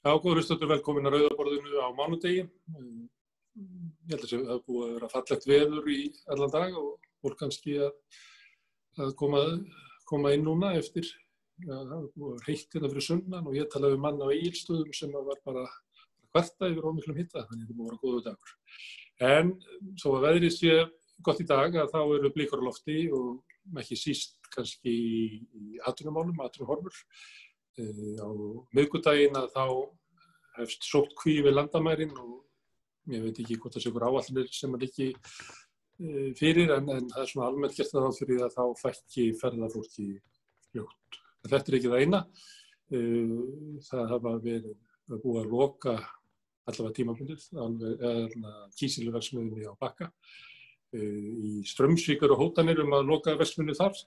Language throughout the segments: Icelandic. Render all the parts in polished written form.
Já, góður hlustendur, velkomin að Rauða borðinu á mánudegi. Ég held að það er búið að vera fallegt veður í allan dag og fólk kannski að koma inn núna eftir, það er búið að heitt hérna fyrir sunnan og ég talaði mann á Egilsstöðum sem var bara kvarta yfir ómiklum hita, þannig að þetta búið að vera góður dagur. En svo að veðrið sé gott í dag að þá eru blikur á lofti og ekki síst kannski í atvinnumálum, atvinnuhorfur. Á miðvikudaginn að þá hefst sóttkví við landamærin og ég veit ekki hvort það sé ykkur áætlanir sem að liggi fyrir en það er svona almennt gert ráð fyrir að þá fækki ferðafólki fljótt. En þetta er ekki það eina. Það hafa verið búið að loka allavega tímabundið kísilverksmiðjunni á Bakka. Í Straumsvík eru hótanir að loka verksmiðjunni þar.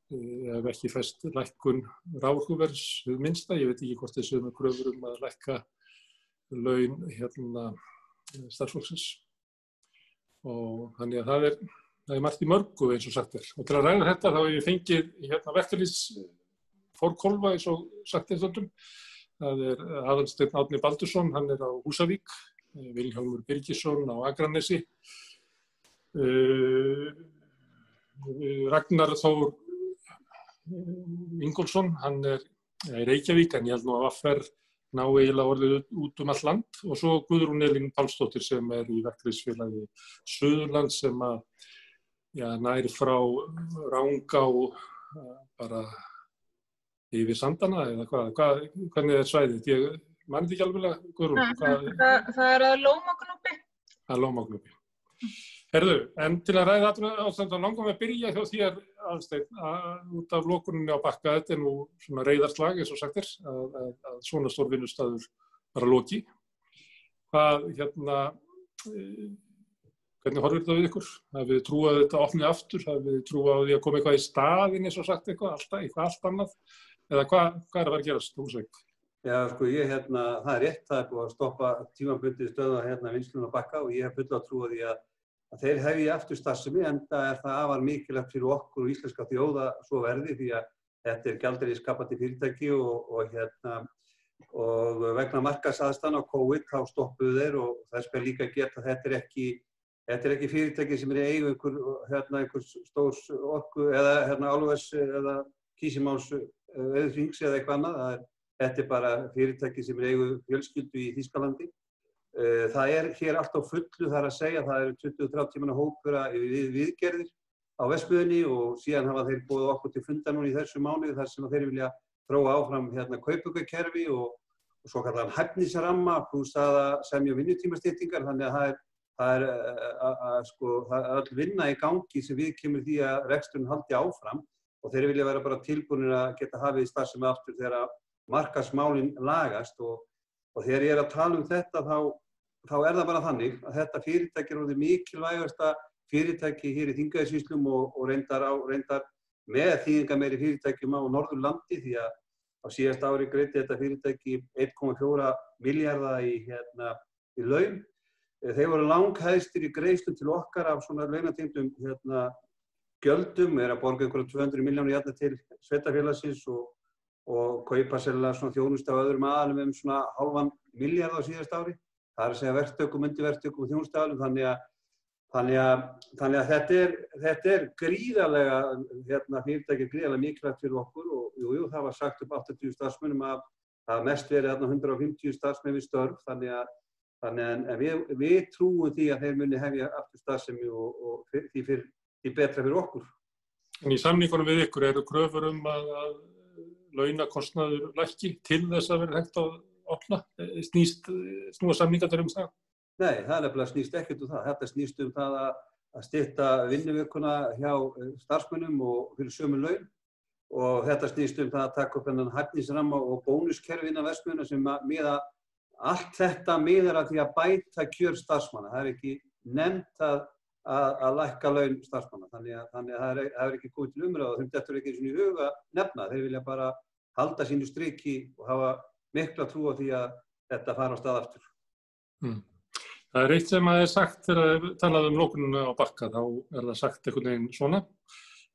Ef ekki fæst lækkun raforkuverðs við minnsta, ég veit ekki hvort þessu með kröfur að lækka laun starfsfólksins. Og þannig að það er margt í mörgu eins og sagt er. Og til að ræða þetta þá hef ég fengið verkalýðsforkólfa eins og sagt er stundum. Það er Aðalsteinn Árni Baldursson, hann er á Húsavík, Vilhjálmur Birgisson á Akranesi, Ragnar Þór Ingólfsson, hann er í Reykjavík en ég held nú að VR ná eiginlega orðið út allt land og svo Guðrún Elín Pálsdóttir sem er í verkalýðsfélagi Suðurland sem nær frá Rangá bara yfir Sandana eða hvernig er svæðið? Ég man þetta ekki alveg, Guðrún. Það er að Lómagnúpi. Að Lómagnúpi. Herðu, en til að ræða ástand þá langum við að byrja hjá þér Aðalsteinn út af lokuninni á Bakka. Þetta er nú svona reiðarslag eins og sagt er að svona stór vinnustaður bara loki. Hvernig horfir þetta við ykkur? Hafið þið trúað að þetta opni aftur? Hafið þið trúað á því að koma eitthvað í staðinn eins og sagt eitthvað allt annað? Eða hvað er að fara að gerast, Húsavík? Já, sko, það er rétt, það er búið að stoppa tímabundið stöðva vinnsluna á Bakka og ég hef fulla trú á því að þeir hefji aftur starfsemi, enda er það afar mikilvægt fyrir okkur og íslenska þjóða svo verði því að þetta er gjaldeyrisskapandi fyrirtæki og vegna markaðsaðstæðna á COVID þá stoppuðu þeir og þess ber líka geta að þetta er ekki fyrirtæki sem er í eigu einhver stórs orku eða álvers eða kísilmáls auðhrings eða eitthvað annað. Þetta er bara fyrirtæki sem er í eigu fjölskyldu í Þýskalandi. Það er hér allt á fullu, það er að segja, það eru 20-30 manna hópur viðgerðir á verksmiðjunni og síðan hafa þeir boðið okkur til fundar núna í þessu mánuði þar sem þeir vilja þróa áfram kaupaukakerfi og svo kallar hæfnisramma plús að semja vinnutímastyttingar, þannig að það er öll vinna í gangi sem viðkemur því að reksturinn haldi áfram og þeir vilja vera bara tilbúnir að geta hafið starfsemi aftur þegar markaðsmálin lagast og þegar ég er að tala þetta þá er það bara þannig að þetta fyrirtæki er orðið mikilvægasta fyrirtæki hér í Þingeyjarsýslum og reyndar með þýðingarmeiri fyrirtækjum á Norðurlandi því að á síðasta ári greiddi þetta fyrirtæki 1,4 milljarða í laun. Þeir voru langhæstir í greiðslum til okkar af svona launatengdum gjöldum, er að borga einhverja 200 milljónir til sveitarfélagsins og kaupa sérlega svona þjónustu af öðrum aðalum svona hálfan milljarð á síðasta ári. Það er að segja verktökum, undirverktökum og þjónustuaðalum, þannig að þetta er gríðarlega, fyrirtæki er gríðarlega mikilvægt fyrir okkur og jú, það var sagt upp 80 starfsmönnum að mest verið 150 starfsmenn við störf, þannig að við trúum því að þeir muni hefja aftur starfsemi og því betra fyrir okkur. En í samningunum við ykkur eru kröfur að launakostnaður lækki til þess að vera hægt að opna? Snúa samningarnir það? Nei, það nefnilega snýst ekkert það. Þetta snýst það að stytta vinnuvikuna hjá starfsmönnum og fyrir sömu laun og þetta snýst það að taka upp þennan hæfnisramma og bónuskerfi innan verksmiðjunnar sem allt þetta miðar að því að bæta kjör starfsmanna. Það er ekki nefnt að lækka laun starfsmanna, þannig að það er ekki komið til umræðu og þetta er ekki svona í huga nefna. Þeir vilja bara halda sínu striki og hafa mikla trú á því að þetta fara á stað aftur. Það er eitt sem er sagt þegar talað lokununa á Bakka, þá það sagt einhvern veginn svona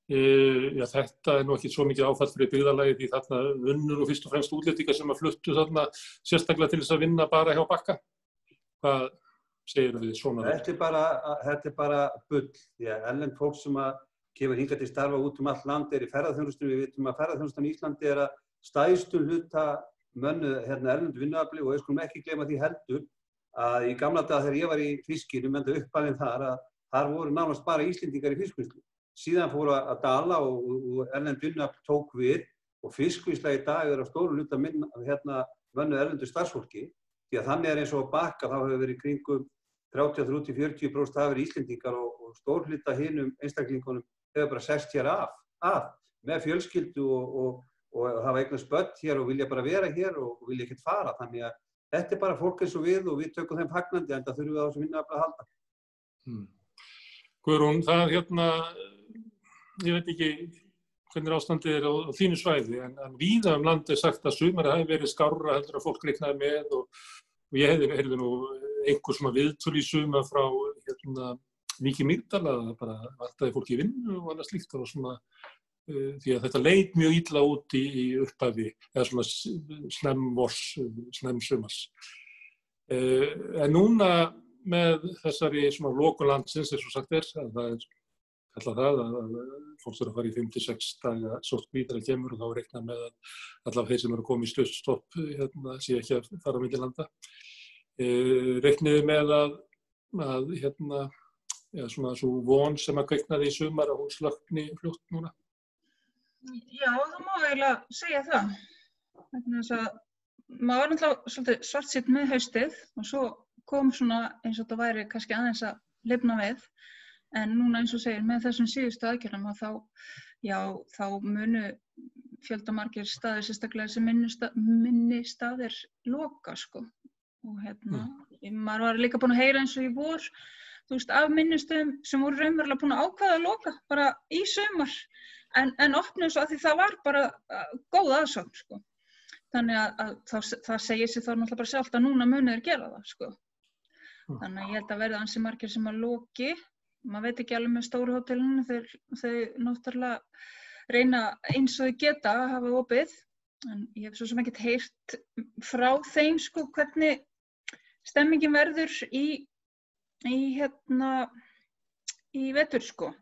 Já, þetta nú ekki svo mikið áfall fyrir byggðarlagið því þarna unnu nú fyrst og fremst útlendingar sem að fluttu þarna sérstaklega til þess að vinna bara hjá Bakka. Hvað segirðu við svona? Þetta er bara bull, því að erlend fólk sem að kemur hingað til starfa út allt land í ferðaþjónustu. Við vitum að ferðaþjónustan í Íslandi að stærstum hluta mönnuð erlendu vinnuafli og við skulum ekki gleyma því heldur að í gamla daga þegar ég var í fiskinum, enda uppalinn þar voru nánast bara Íslendingar í fiskvinnslu. Síðan fóru að dala og erlend vinnuafl tók við og fiskvinnsla í dag á stóru hluta mönnuð erlendu starfsfólki, því að þannig eins og á Bakka þá hefur verið kringum 33–40% hafa verið Íslendingar og stór hluta hinum einstaklingunum hefur bara sest hér af með fjölskyldu og hafa eignast börn hér og vilja bara vera hér og vilja ekkert fara. Þannig að þetta er bara fólk eins og við tökum þeim fagnandi enda þurfum við á þessu vinnuafli að halda. Guðrún, það ég veit ekki hvernig ástandið er á þínu svæði, en víða land er sagt að sumarið hafi verið skárra heldur að fólk reiknaði með og ég heyrði nú einhver svona viðtöl í sumar frá Víki Mýrdal að það bara vantaði fólk í vinnu og annað slíkt og svona því að þetta leit mjög illa út í upphafi eða svona snemsumars. En núna með þessari svona lokun landsins eins og sagt að það kallað það að fólk þurfa að fara í 5–6 daga sóttkví þegar kemur og þá reikna með að allavega þeir sem eru að koma í stuttstopp sé ekki að fara á milli landa. Reikniði með að svona svo von sem að kveiknaði í sumar að hún slökkni fljótt núna? Já, það má eiginlega segja það. Vegna þess að maður var náttúrulega svolítið svartsýnn með haustið og svo kom svona eins og þetta væri kannski aðeins að lifna við. En núna eins og segir með þessum síðustu aðgerðum að þá munu fjöldamargir staðir sérstaklega sem minni staðir loka sko. Og maður var líka búin að heyra eins og í vor, þú veist, af minnistöðum sem voru raunverulega búin að ákveða að loka bara í sumar en opnuðu svo að því það var bara góð aðsókn sko. Þannig að það segir sig þá náttúrulega bara sjálft að núna munu þeir gera það sko. Þannig að ég held að verða ansi margir sem að loki. Maður veit ekki alveg með stóru hótelinu, þau náttúrulega reyna eins og þau geta að hafa opið. En ég hef svo sem ekkert heyrt frá þeim sko hvernig stemmingin verður í vetur sko.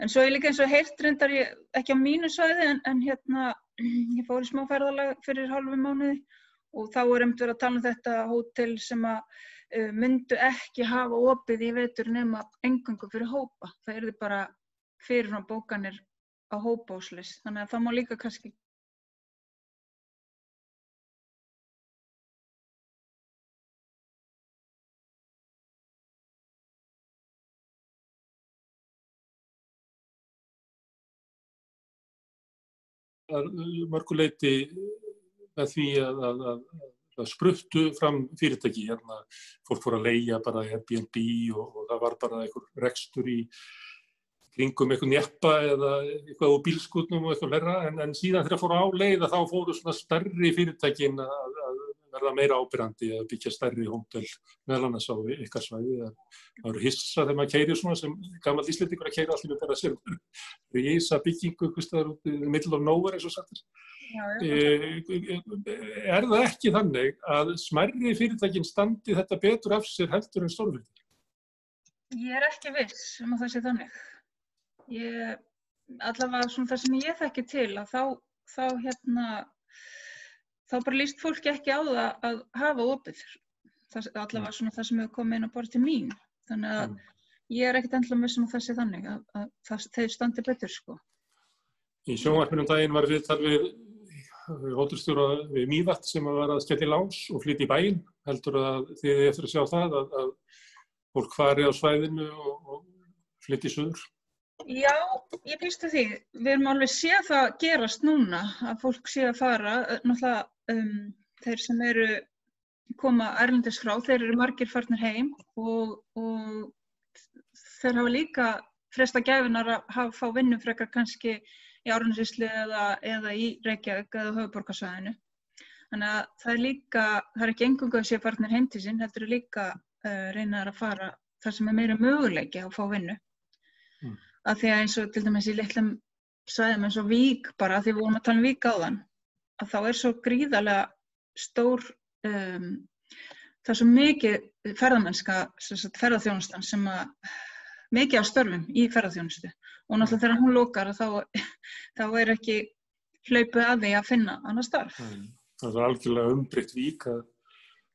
En svo ég líka eins og heyrt reyndar ég ekki á mínu svæði en ég fór í smá ferðalag fyrir hálfum mánuði og þá einmitt verið að tala um þetta hótel sem að myndu ekki hafa opið í vetur nema eingöngu fyrir hópa. Það yrði bara fyrirfram bókanir á hópa og svoleiðis. Þannig að það má líka kannski mörgu leyti með því að spruttu fram fyrirtæki. Fólk fór að leigja bara Airbnb og það var bara einhver rekstur í kringum einhvern jeppa eða eitthvað á bílskúrnum og eitthvað fleira. En síðan þegar fóru á leið þá fóru svona stærri fyrirtækin að verða meira ábyrgandi að byggja stærri hótel meðal annars á ykkar svæði. Það eru hissa þegar maður keyrir svona sem gamall Íslendingur að keyra allir bara sér risa byggingu einhvers staðar út í middle of nowhere eins og sagt. Er það ekki þannig að smærri fyrirtækin standi þetta betur af sér heldur en stórfyrirtæki? Ég ekki viss að það sé þannig. Allavega svona það sem ég þekki til að þá bara líst fólki ekki á það að hafa opið. Allavega svona það sem hefur komið inn á borð til mín. Þannig að ég ekkert endilega viss að það sé þannig að þeir standi betur sko. Í sjónvarpinu daginn var viðtal við hótelstjóra við Mývatn sem var að skella í lás og flytja í bæinn. Heldur að þið eftir að sjá það að fólk fari á svæðinu og flytja í suður? Já, ég býst við því. Við erum alveg séð það gerast núna að fólk sé að fara. Náttúrulega þeir sem koma erlendis frá, þeir eru margir farnir heim og þeir hafa líka fresta gæfunar að fá vinnu frekar kannski í Árnessýslu eða í Reykjavík eða höfuðborgarsvæðinu. Þannig að það er ekki eingöngu að sé farnir heim til sín, heldur líka reyna að fara þar sem meira möguleiki að fá vinnu. Af því að eins og til dæmis í litlum svæðum eins og Vík bara, af því við vorum að tala um Vík áðan, að þá svo gríðarlega stór, það svo mikið ferðamennska, ferðaþjónustan sem að mikið af störfum í ferðaþjónustu og náttúrulega þegar hún lokar þá ekki hlaupið að því að finna annað starf. Það algjörlega umbreytt Vík að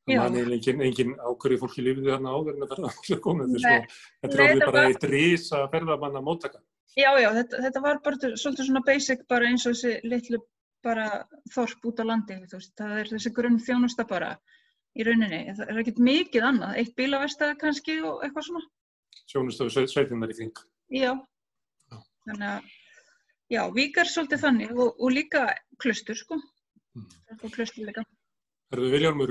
mann engin ákvörði fólki lífið þarna áður en að ferðamann komið. Þetta orðið bara eitt risa ferðamanna móttaka. Já, þetta var bara svolítið svona basic bara eins og þessi litlu bara þorp út á landi, þú veist, það þessi grunnþjónusta bara í rauninni. Það ekkert mikið annað, eitt bílaverkstæði kannski og eitthvað svona. Þjónusta við sveitirnar í kring. Já, þannig að, já, Vík svolítið þannig og líka Klaustur, sko. Og Klaustur líka. Herðu Vilhjálmur,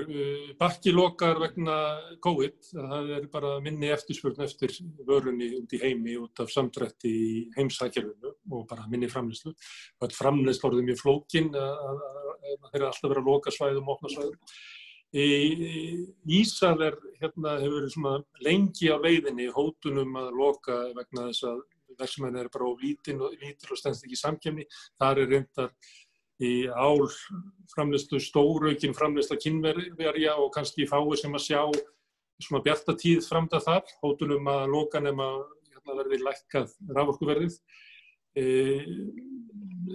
Bakki lokar vegna COVID, það bara minni eftirspurn eftir vörunni út í heimi út af samdrætti í heimshagkerfinu og bara minni framleiðslu. Framleiðsla orðið mjög flókin, þeir alltaf verið að loka svæðum og opna svæðum. Ísrael hefur svona lengi á leiðinni hótunum að loka vegna þess að verksmiðjan bara of lítil og stenst ekki í samkeppni. Þar reyndar í framleiðslu stóraukin framleiðsla kínverja og kannski fáir sem að sjá svona bjarta tíð framdað þar, hótunum að loka nema verði lækkað raforkuverðið.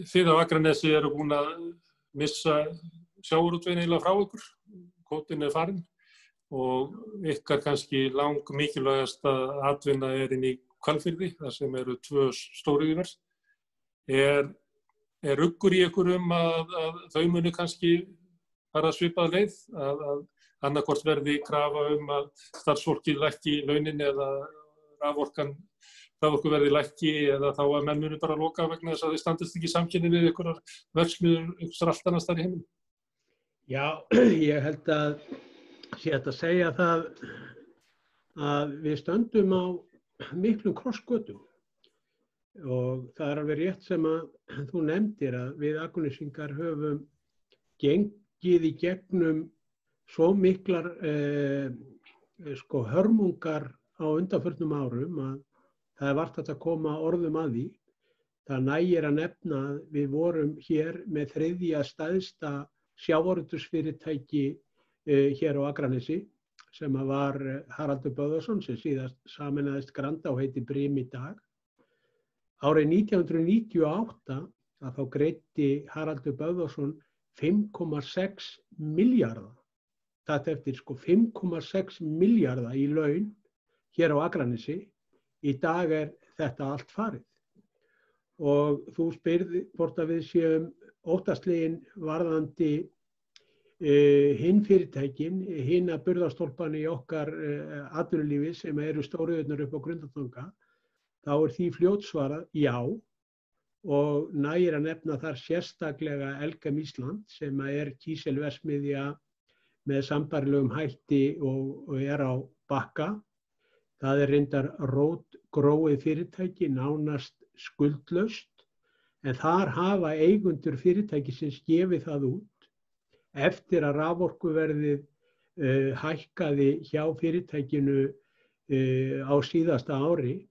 Þið á Akranesi eru búin að missa sjávarútveginn eiginlega frá ykkur, kvótinn farinn og ykkar kannski mikilvægasta atvinna inn í Hvalfirði, þar sem eru 2 stóriðjuver. Er ruggur í ykkur að þau munu kannski fara svipað leið, að annaðhvort verði krafa að starfsfólki lækki launin eða raforkuverði lækki eða þá að menn munu bara loka vegna þess að þið standist ekki í samkeppni við ykkur verksmiðjur ykkur allt annars þar í heiminum? Já, ég held að sé hægt að segja það að við stöndum á miklum krossgötum. Og það alveg rétt sem að þú nefndir að við Akurnesingar höfum gengið í gegnum svo miklar hörmungar á undanförnum árum að það vart hægt að koma orðum að því. Það nægir að nefna að við vorum hér með 3. stærsta sjávarútvegsfyrirtæki hér á Akranesi sem var Haraldur Böðvarsson sem síðast sameinaðist Granda og heiti Brim í dag. Árið 1998 að þá greiddi Haraldur Böðvarsson 5,6 milljarða. Þetta eftir 5,6 milljarða í laun hér á Akranesi. Í dag þetta allt farið. Og þú spyrði hvort að við séum óttaslegin varðandi hinn fyrirtækin, hinna burðarstólpana í okkar atvinnulífi sem eru stóriðurnar upp á Grundartanga. Þá því fljótsvarað já og nægir að nefna þar sérstaklega Elkem Ísland sem kísilverksmiðja með sambærilegum hætti og á Bakka. Það reyndar rótgróið fyrirtæki nánast skuldlaust en þar hafa eigendur fyrirtækisins gefið það út eftir að raforkuverðið hækkaði hjá fyrirtækinu á síðasta ári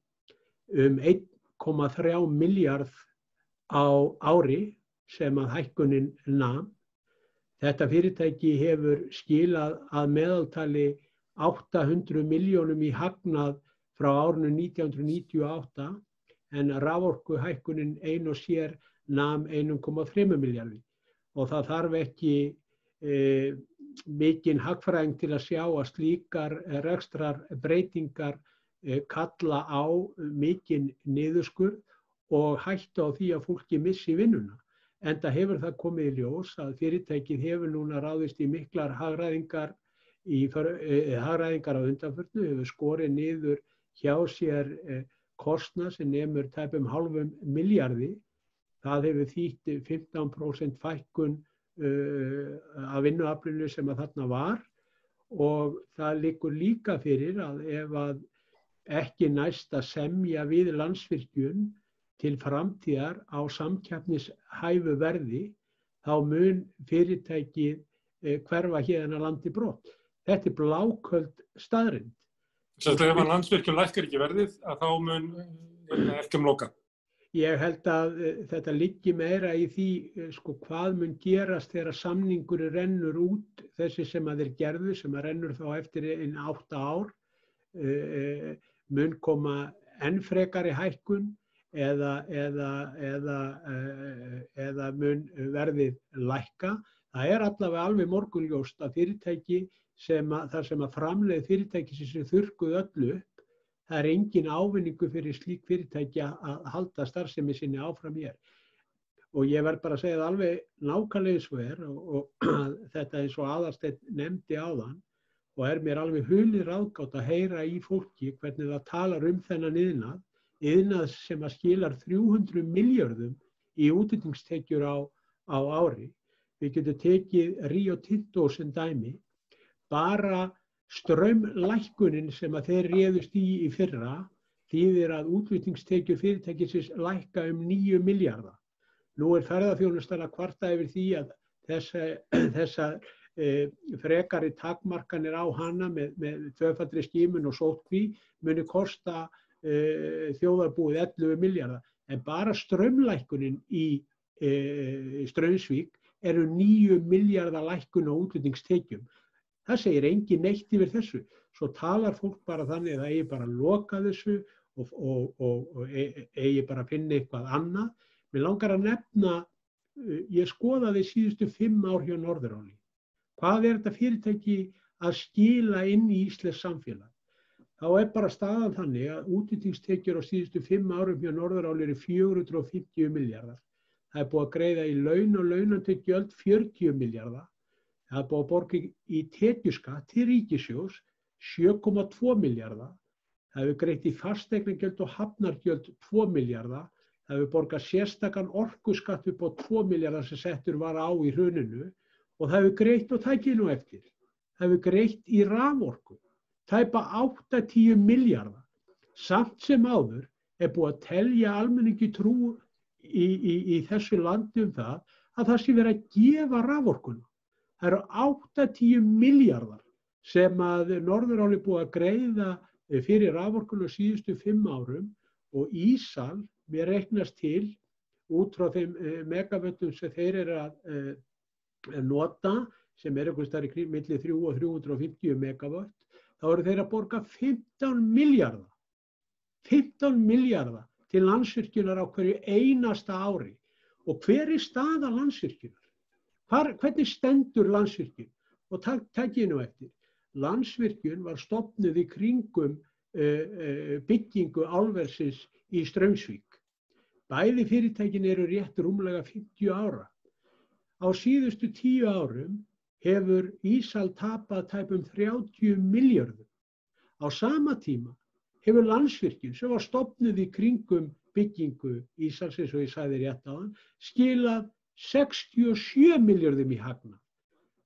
1,3 milljarð á ári sem að hækkunin nam. Þetta fyrirtæki hefur skilað að meðaltali 800 milljónum í hagnað frá árinu 1998 en raforkuhækkunin ein og sér nam 1,3 milljarði. Og það þarf ekki mikinn hagfræðing til að sjá að slíkar rekstrarbreytingar kalla á mikinn niðurskurð og hættu á því að fólki missi vinnuna. Enda hefur það komið í ljós að fyrirtækið hefur núna ráðist í miklar hagræðingar á undanförnu, hefur skorið niður hjá sér kostnað sem nemur tæpum hálfum milljarði. Það hefur þýtt 15% fækkun af vinnuaflinu sem að þarna var og það liggur líka fyrir að ef að ekki næst að semja við Landsvirkjun til framtíðar á samkeppnishæfu verði, þá mun fyrirtækið hverfa héðan að landi brott. Þetta bláköld staðreynd. Ef að Landsvirkjun lækkar ekki verðið, að þá mun Elkem loka. Ég held að þetta liggi meira í því sko, hvað mun gerast þegar samningur rennur út, þessi sem að þeir gerðu, sem að rennur þá eftir 8 ár, mun koma enn frekari hækkun eða mun verðið lækka. Það allavega alveg morgunljóst að fyrirtæki þar sem að framleið fyrirtæki sem þurrkuð öllu upp, það engin ávinningu fyrir slík fyrirtæki að halda starfsemi sinni áfram hér. Og ég verð bara að segja það alveg nákvæmlega svo og þetta eins og Aðalsteinn nefndi áðan og mér alveg hulið ráðgátt að heyra í fólki hvernig það talar þennan iðnað sem að skilar 300 milljörðum í útflutningstekjur á ári. Við getum tekið Rio Tinto sem dæmi, bara straumlækkunin sem að þeir réðust í fyrra þýðir að útflutningstekjur fyrirtækisins lækka 9 milljarða. Nú ferðaþjónustan að kvarta yfir því að þessar frekari takmarkanir á hana með tvöfaldri skimun og sóttkví muni kosta þjóðarbúið 11 milljarða. En bara straumlækkunin í Straumsvík 9 milljarða lækkun á útflutningstekjum. Það segir engin neitt yfir þessu. Svo talar fólk bara þannig að það eigi bara að loka þessu og eigi bara að finna eitthvað annað. Mér langar að nefna, ég skoðaði síðustu 5 ár hjá Norðuráli. Hvað þetta fyrirtæki að skila inn í íslenskt samfélag? Þá bara staðan þannig að útflutningstekjur á síðustu 5 árum hjá Norðuráli eru 450 milljarðar. Það búið að greiða í laun og launatengjöld 40 milljarða. Það búið að borga í tekjuskatt til ríkissjóðs 7,2 milljarða. Það hefur greitt í fasteignagjöld og hafnargjöld 2 milljarða. Það hefur borgað sérstakan orkuskatt upp á 2 milljarða sem settur var á í hruninu og það hefur greitt og tækið nú eftir. Það hefur greitt í raforku. Tæpa 8-10 milljarða. Samt sem áður búið að telja almenningi trú í þessu landi það að það sé verið að gefa raforkuna. Það eru 8-10 milljarðar sem að Norðuráli búið að greiða fyrir raforkuna síðustu 5 árum og Ísal, mér reiknast til út frá þeim megavöttum sem þeir eru að nota, sem einhvers staðar í milli 3 og 350 megavött, þá eru þeir að borga 15 milljarða. 15 milljarða til Landsvirkjunar á hverju einasta ári. Og hver staða Landsvirkjunar? Hvernig stendur Landsvirkjun? Og takið nú eftir. Landsvirkjun var stofnuð í kringum byggingu álversins í Straumsvík. Bæði fyrirtækin eru rétt rúmlega 50 ára. Á síðustu 10 árum hefur Ísal tapað tæpum 30 milljörðum. Á sama tíma hefur Landsvirkjun, sem var stofnuð í kringum byggingu Ísals, eins og ég sagði rétt áðan, skilað 67 milljörðum í hagnað.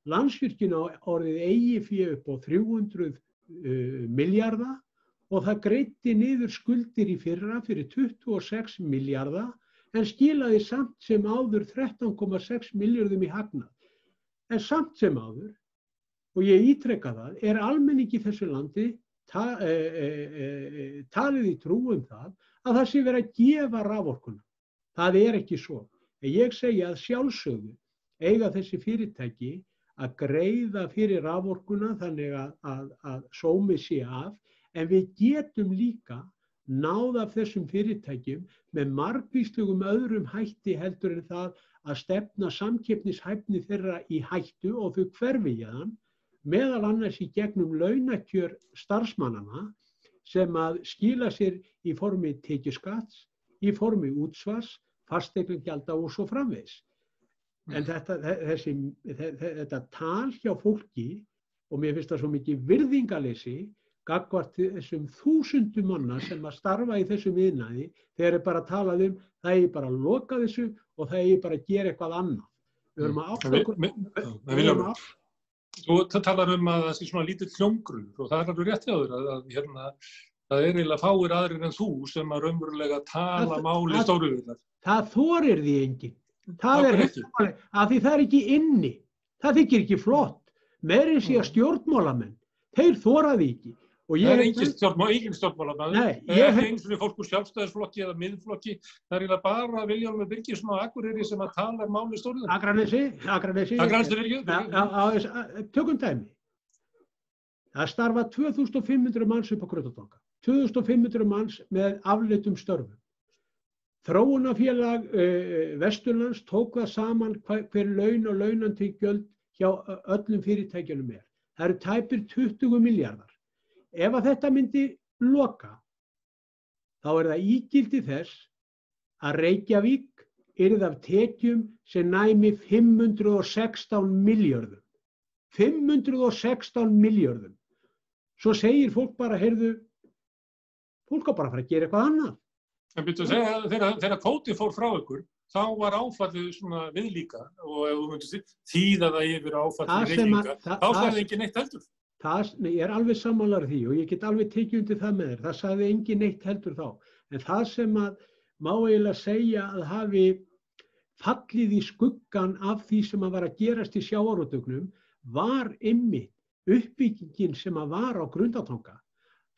Landsvirkjun á orðið eigið fé upp á 300 milljarða og það greiddi niður skuldir í fyrra fyrir 26 milljarða en skilaði samt sem áður 13,6 milljörðum í hagnað. En samt sem áður, og ég ítreka það, almenningi í þessu landi talið í trú það að það sé verið að gefa raforkuna. Það ekki svo. En ég segi að sjálfsögðu eiga þessi fyrirtæki að greiða fyrir raforkuna þannig að sómi sé af, en við getum líka náð af þessum fyrirtækjum með margvíslegum öðrum hætti heldur en það að stefna samkeppnishæfni þeirra í hættu og þau hverfi héðan, meðal annars í gegnum launakjör starfsmannanna sem að skila sér í formi tekjuskatts, í formi útsvars, fasteignagjalda og svo framvegis. En þetta tal hjá fólki, og mér finnst það svo mikið virðingarleysi, gagnvart þessum þúsundum manna sem að starfa í þessum iðnaði, þegar bara talað það bara að loka þessu og það bara að gera eitthvað annað. Við verðum að átta okkur. Þú talar að það sé svona lítill hljómgrunur og það alveg rétt hjá þér að það eiginlega fáir aðrir en þú sem að raunverulega tala máli stóriðurnar. Það þorir því enginn. Það ekki. Af því það ekki inni. Það þykir ekki flott. Meira sé að stjórnmálamenn, þeir þora því ekki. Það engin stjórnmálamaður. Nei, ekki eins og fólk úr Sjálfstæðisflokki eða miðflokki. Það eiginlega bara Vilhjálmur Birgisson og Akureyri sem að tala máli stóriðan. Akranesi. Tökum dæmi. Það starfa 2500 manns upp á Grundartanga. 2500 manns með afleiddum störfum. Þróunarfélag Vesturlands tók það saman hver laun og launantygjöld hjá öllum fyrirtækjunum er. Það eru tæpir 20 milljarðar. Ef að þetta myndi loka, þá það ígildi þess að Reykjavík yrði af tekjum sem næmi 516 milljörðum. 516 milljörðum. Svo segir fólk bara, heyrðu, fólk á bara að fara að gera eitthvað annað. En byrju að segja, þegar kvóti fór frá ykkur, þá var áfallið svona viðlíka og ef þú myndir þýða það yfir áfallið reykinga, þá sagði engin neitt heldur. Ég alveg sammálar því og ég get alveg tekið undir það með þér. Það sagði engin neitt heldur þá. En það sem að má eiginlega segja að hafi fallið í skuggan af því sem að var að gerast í sjávarútveginum var einmitt uppbyggingin sem að var á Grundartanga.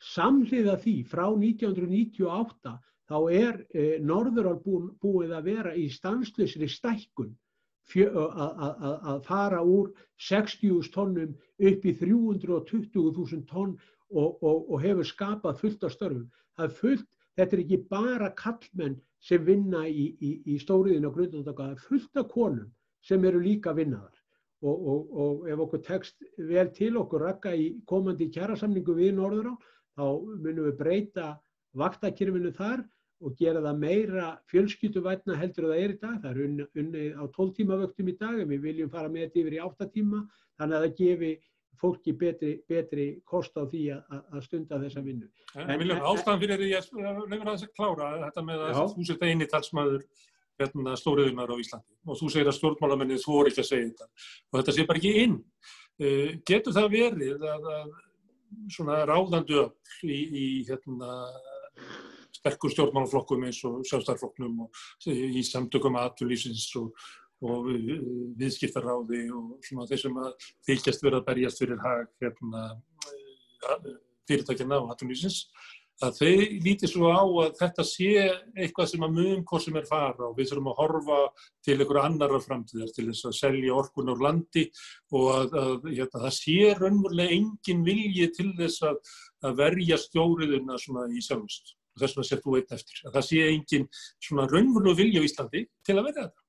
Samhliða því frá 1998 þá Norðurál búið að vera í stanslausri stækkun að fara úr 60.000 tonnum upp í 320.000 tonn og hefur skapað fullt af störfum. Þetta ekki bara kallmenn sem vinna í stóriðinu á Grundartanga, það fullt af konum sem eru líka vinnaðar. Og ef okkur tekst vel til okkur rakka í komandi kjarasamningu við Norðurál, þá munum við breyta vaktakerfinu þar og gera það meira fjölskylduvænna heldur það í dag. Það unnið á 12 tíma vöktum í dag en við viljum fara með þetta yfir í 8 tíma þannig að það gefi fólki betri kost á því að stunda þessa vinnu. En Vilhjálmur, ástæðan fyrir því ég reyna að klára þetta með að þú sért eini talsmaður stóriðjunnar á Íslandi og þú segir að stjórnmálamennið þori ekki að segja þetta og þetta sé bara ekki inn. Getur það verið að svona ráðandi öfl í sterkur stjórnmálaflokkum eins og Sjálfstæðisflokknum og í samtökum atvinnulífsins og viðskiptaráði og svona þeir sem að þykjast vera að berjast fyrir hag fyrirtækjanna og atvinnulífsins, að þeir líti svo á að þetta sé eitthvað sem að hvort sem fara og við þurfum að horfa til einhverja annarra framtíðar til þess að selja orkuna úr landi og að það sé raunverulega engin vilji til þess að verja stjóriðuna svona í sjálfsagt. Þess vegna sér þú einn eftir. Að það sé engin svona raunverulegur vilji á Íslandi til að verja þetta.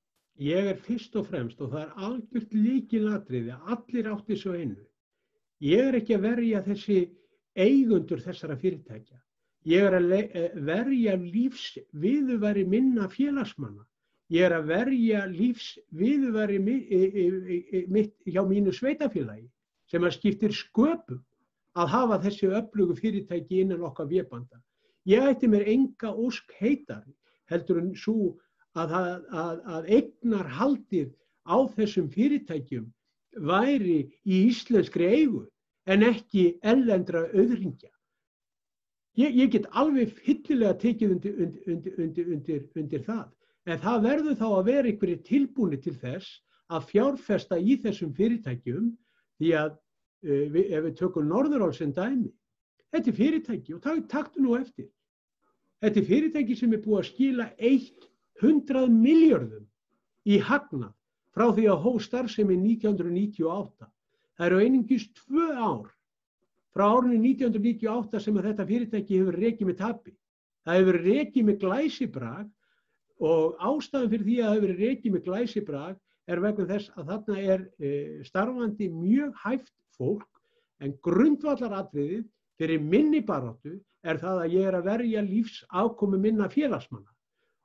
Ég fyrst og fremst og það algjört lykilatriði að allir átti svo einu. Ég ekki að verja þessi eigendur þessara fyrirtækja. Ég að verja lífsviðurværi minna félagsmanna. Ég að verja lífsviðurværi mitt hjá mínu sveitafélagi sem að skiptir sköpum að hafa þessi öflugu fyrirtæki innan okkar vébanda. Ég ætti mér enga ósk heitari heldur en svo að eignarhaldið á þessum fyrirtækjum væri í íslenskri eigu en ekki erlendra auðhringja. Ég get alveg fyllilega tekið undir það, en það verður þá að vera einhverjir tilbúnir til þess að fjárfesta í þessum fyrirtækjum því að ef við tökum Norðurál sem dæmi, þetta fyrirtæki og taktu nú eftir. Þetta fyrirtæki sem búið að skila 100 milljörðum í hagnað frá því að hóf starfsemi 1998. Það eru einungis 2 ár frá árinu 1998 sem að þetta fyrirtæki hefur rekið með tapi. Það hefur rekið með glæsibrag og ástæðan fyrir því að það hefur rekið með glæsibrag vegna þess að þarna starfandi mjög hæft fólk en grundvallaratriðið fyrir minni baráttu það að ég að verja lífsafkomu minna félagsmanna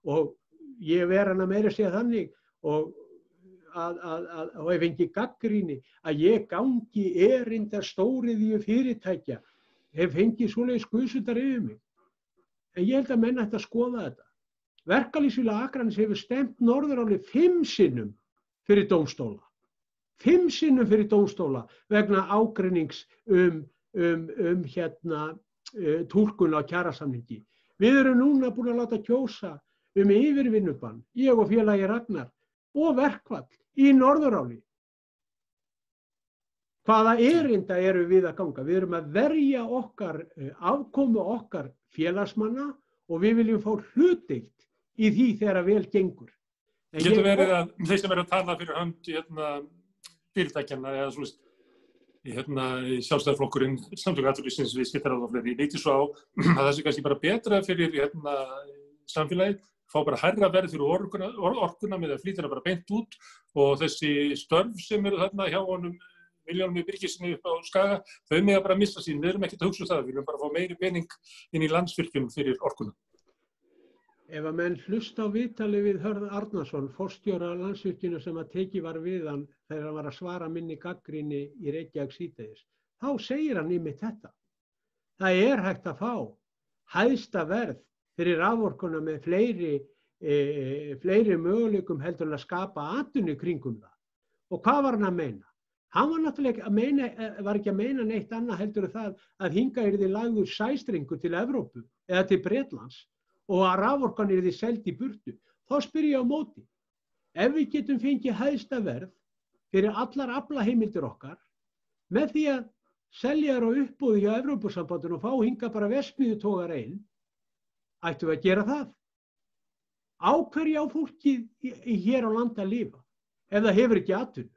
og ég hana meira að segja þannig og ef engi gagnrýni að ég gangi erinda stóriðju fyrirtækja hef fengið svoleiðis guðsundar yfir mig. En ég held að menn ætti að skoða þetta. Verkalýðsfélag Akraness hefur stemt Norðuráli 5 sinnum fyrir dómstóla. 5 sinnum fyrir dómstóla vegna ágreinings túlkun á kjarasamningi. Við erum núna búin að láta kjósa yfirvinnubann, ég og félagi Ragnar og verkfall í Norðuráli. Hvaða erinda eru við að ganga? Við erum að verja okkar afkomu okkar félagsmanna og við viljum fá hlutdeild í því þegar vel gengur. Getur verið að þeir sem eru að tala fyrir hönd fyrirtækjanna eða svo Sjálfstæðisflokkurinn, Samtök atvinnulífsins, Viðskiptaráð og fleiri, líti svo á að það sé kannski bara betra fyrir samfélagið, fá bara hærra verð fyrir orkuna með að flýta hana bara beint út og þessi störf sem eru þarna hjá honum Vilhjálmi Birgissyni upp á Skaga, þau mega bara missa sín, við erum ekkert að hugsa það, við viljum bara fá meiri pening inn í Landsvirkjun fyrir orkuna. Ef að menn hlusta á viðtali við Hörð Arnarsson, forstjóra Landsvirkjunar sem að tekið var við hann þegar hann var að svara minni gagnrýni í Reykjavík síðdegis, þá segir hann einmitt þetta. Það er hægt að fá hæsta verð fyrir raforkuna með fleiri möguleikum heldur en að skapa atvinnu kringum það. Og hvað var hann að meina? Hann var náttúrulega var ekki að meina neitt annað heldur en það að hingað yrði lagður sæstrengur til Evrópu eða til Bretlands og að raforkan yrði seld í burtu. Þá spyr ég á móti. Ef við getum fengið hæsta verð fyrir allar aflaheimildir okkar með því að selja þær á uppboði hjá Evrópusambandinu og fá hingað bara verksmiðjutogar einn, ættum við að gera það. Á hverju á fólkið hér á landi að lifa ef það hefur ekki atvinnu?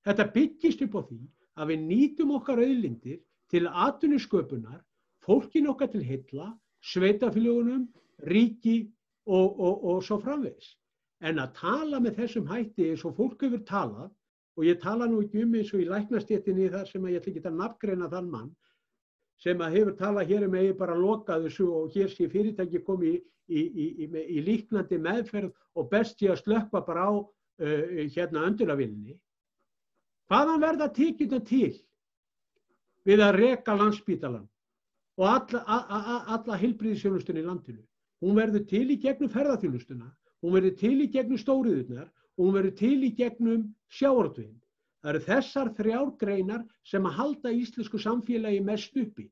Þetta byggist upp á því að við nýtum okkar auðlindir til atvinnusköpunar, fólkin okkar til heilla, sveitarfélögunum, ríki og svo framvegis. En að tala með þessum hætti eins og fólk hefur talað, og ég tala nú ekki eins og í læknastéttinni þar sem ég ætla ekki að nafngreina þann mann, sem að hefur talað hér eigi bara loka þessu og hér sé fyrirtæki komið í líknandi meðferð og best sé að slökkva bara á öndunarvélinni. Hvaðan verða tekjurnar til við að reka Landspítalann og alla heilbrigðisþjónustuna í landinu? Hún verður til í gegnum ferðaþjónustuna, hún verður til í gegnum stóriðjurnar og hún verður til í gegnum sjávarútveginn. Það eru þessar 3 greinar sem að halda íslensku samfélagi mest uppi.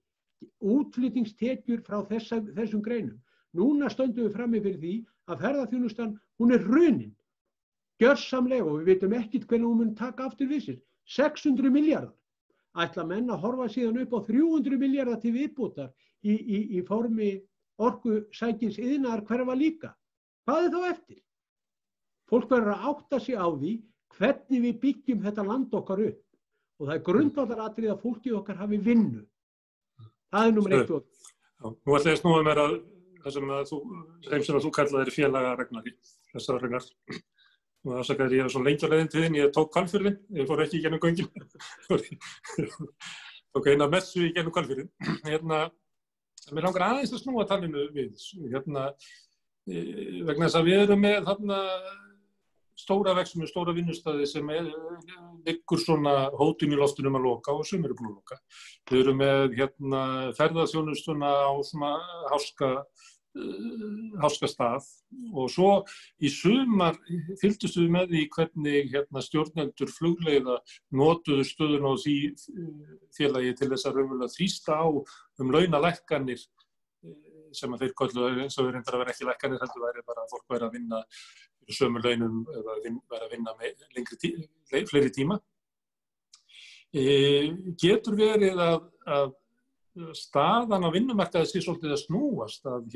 Útflutningstekjur frá þessum greinum. Núna stöndum við frammi fyrir því að ferðaþjónustan, hún hrunin. Gjörsamlega og við vitum ekkert hvernig hún mun taka aftur við sér. 600 milljarðar. Ætla menn að horfa síðan upp á 300 milljarðar til viðbótar í formi orkusækins iðnaðar hverfa líka. Hvað er þá eftir? Fólk verður að átta sig á því hvernig við byggjum þetta land okkar upp. Og það er grundvallaratriði að fólkið okkar hafi vinnu. Það er númer 1 og 2. Nú ætla ég að snúa mér að þessum sem þú kallaðir félagarregnar í þessar regnar. Og ásakaði ég var svo lengi á leiðin til þín, ég tók Hvalfjörðinn, ég fór ekki í gennum göngin. Tók eina messu í gennum Hvalfjörðinn. Mér langar aðeins að snúa talinu við. Vegna þess að við erum með þarna stóra verksmiðju, stóra vinnustaði sem liggur svona hótinn í loftunum að loka og sumir eru búin að loka. Við erum með ferðaþjónustuna á svona háska stað og svo í sumar fylgdust við með því hvernig stjórnendur flugleiða notuðu stöðuna á því félagi til þess að raunverulega þrýsta á launalækkanir sem að þeir kölluðu eins og þeir reyndar að vera ekki lækkanir heldur væri bara að fólk væri að vinna fyrir sömu launum eða væri að vinna með fleiri tíma. Getur verið að staðan á vinnumarkaði sé svolítið að snúast að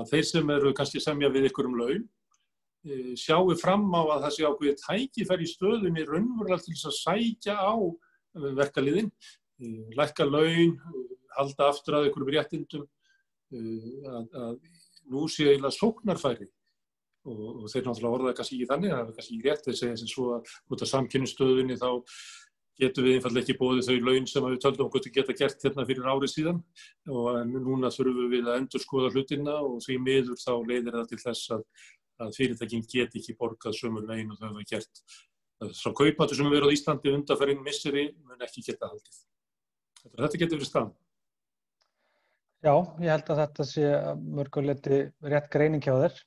þeir sem eru kannski semja við ykkur laun sjáu fram á að það sé ákveðið tækifæri í stöðunni raunverulega til þess að sækja á verkaliðin, lækka laun, halda aftur að ykkur réttindum, að nú sé eiginlega sóknarfæri og þeir náttúrulega orða kannski ekki þannig, það er kannski ekki rétt, þeir segja sem svo að út af samkynninsstöðunni þá getum við einfallega ekki boðið þau laun sem við töldum okkur til geta gert fyrir ári síðan og núna þurfum við að endurskoða hlutina og því miður þá leiðir það til þess að fyrirtækin geti ekki borgað sömu laun og þau hafa gert. Frá kaupmáttur sem verið á Íslandi undanfarin misseri mun ekki geta haldið. Þetta getur verið staðan. Já, ég held að þetta sé mörgu leyti rétt greining hjá þér.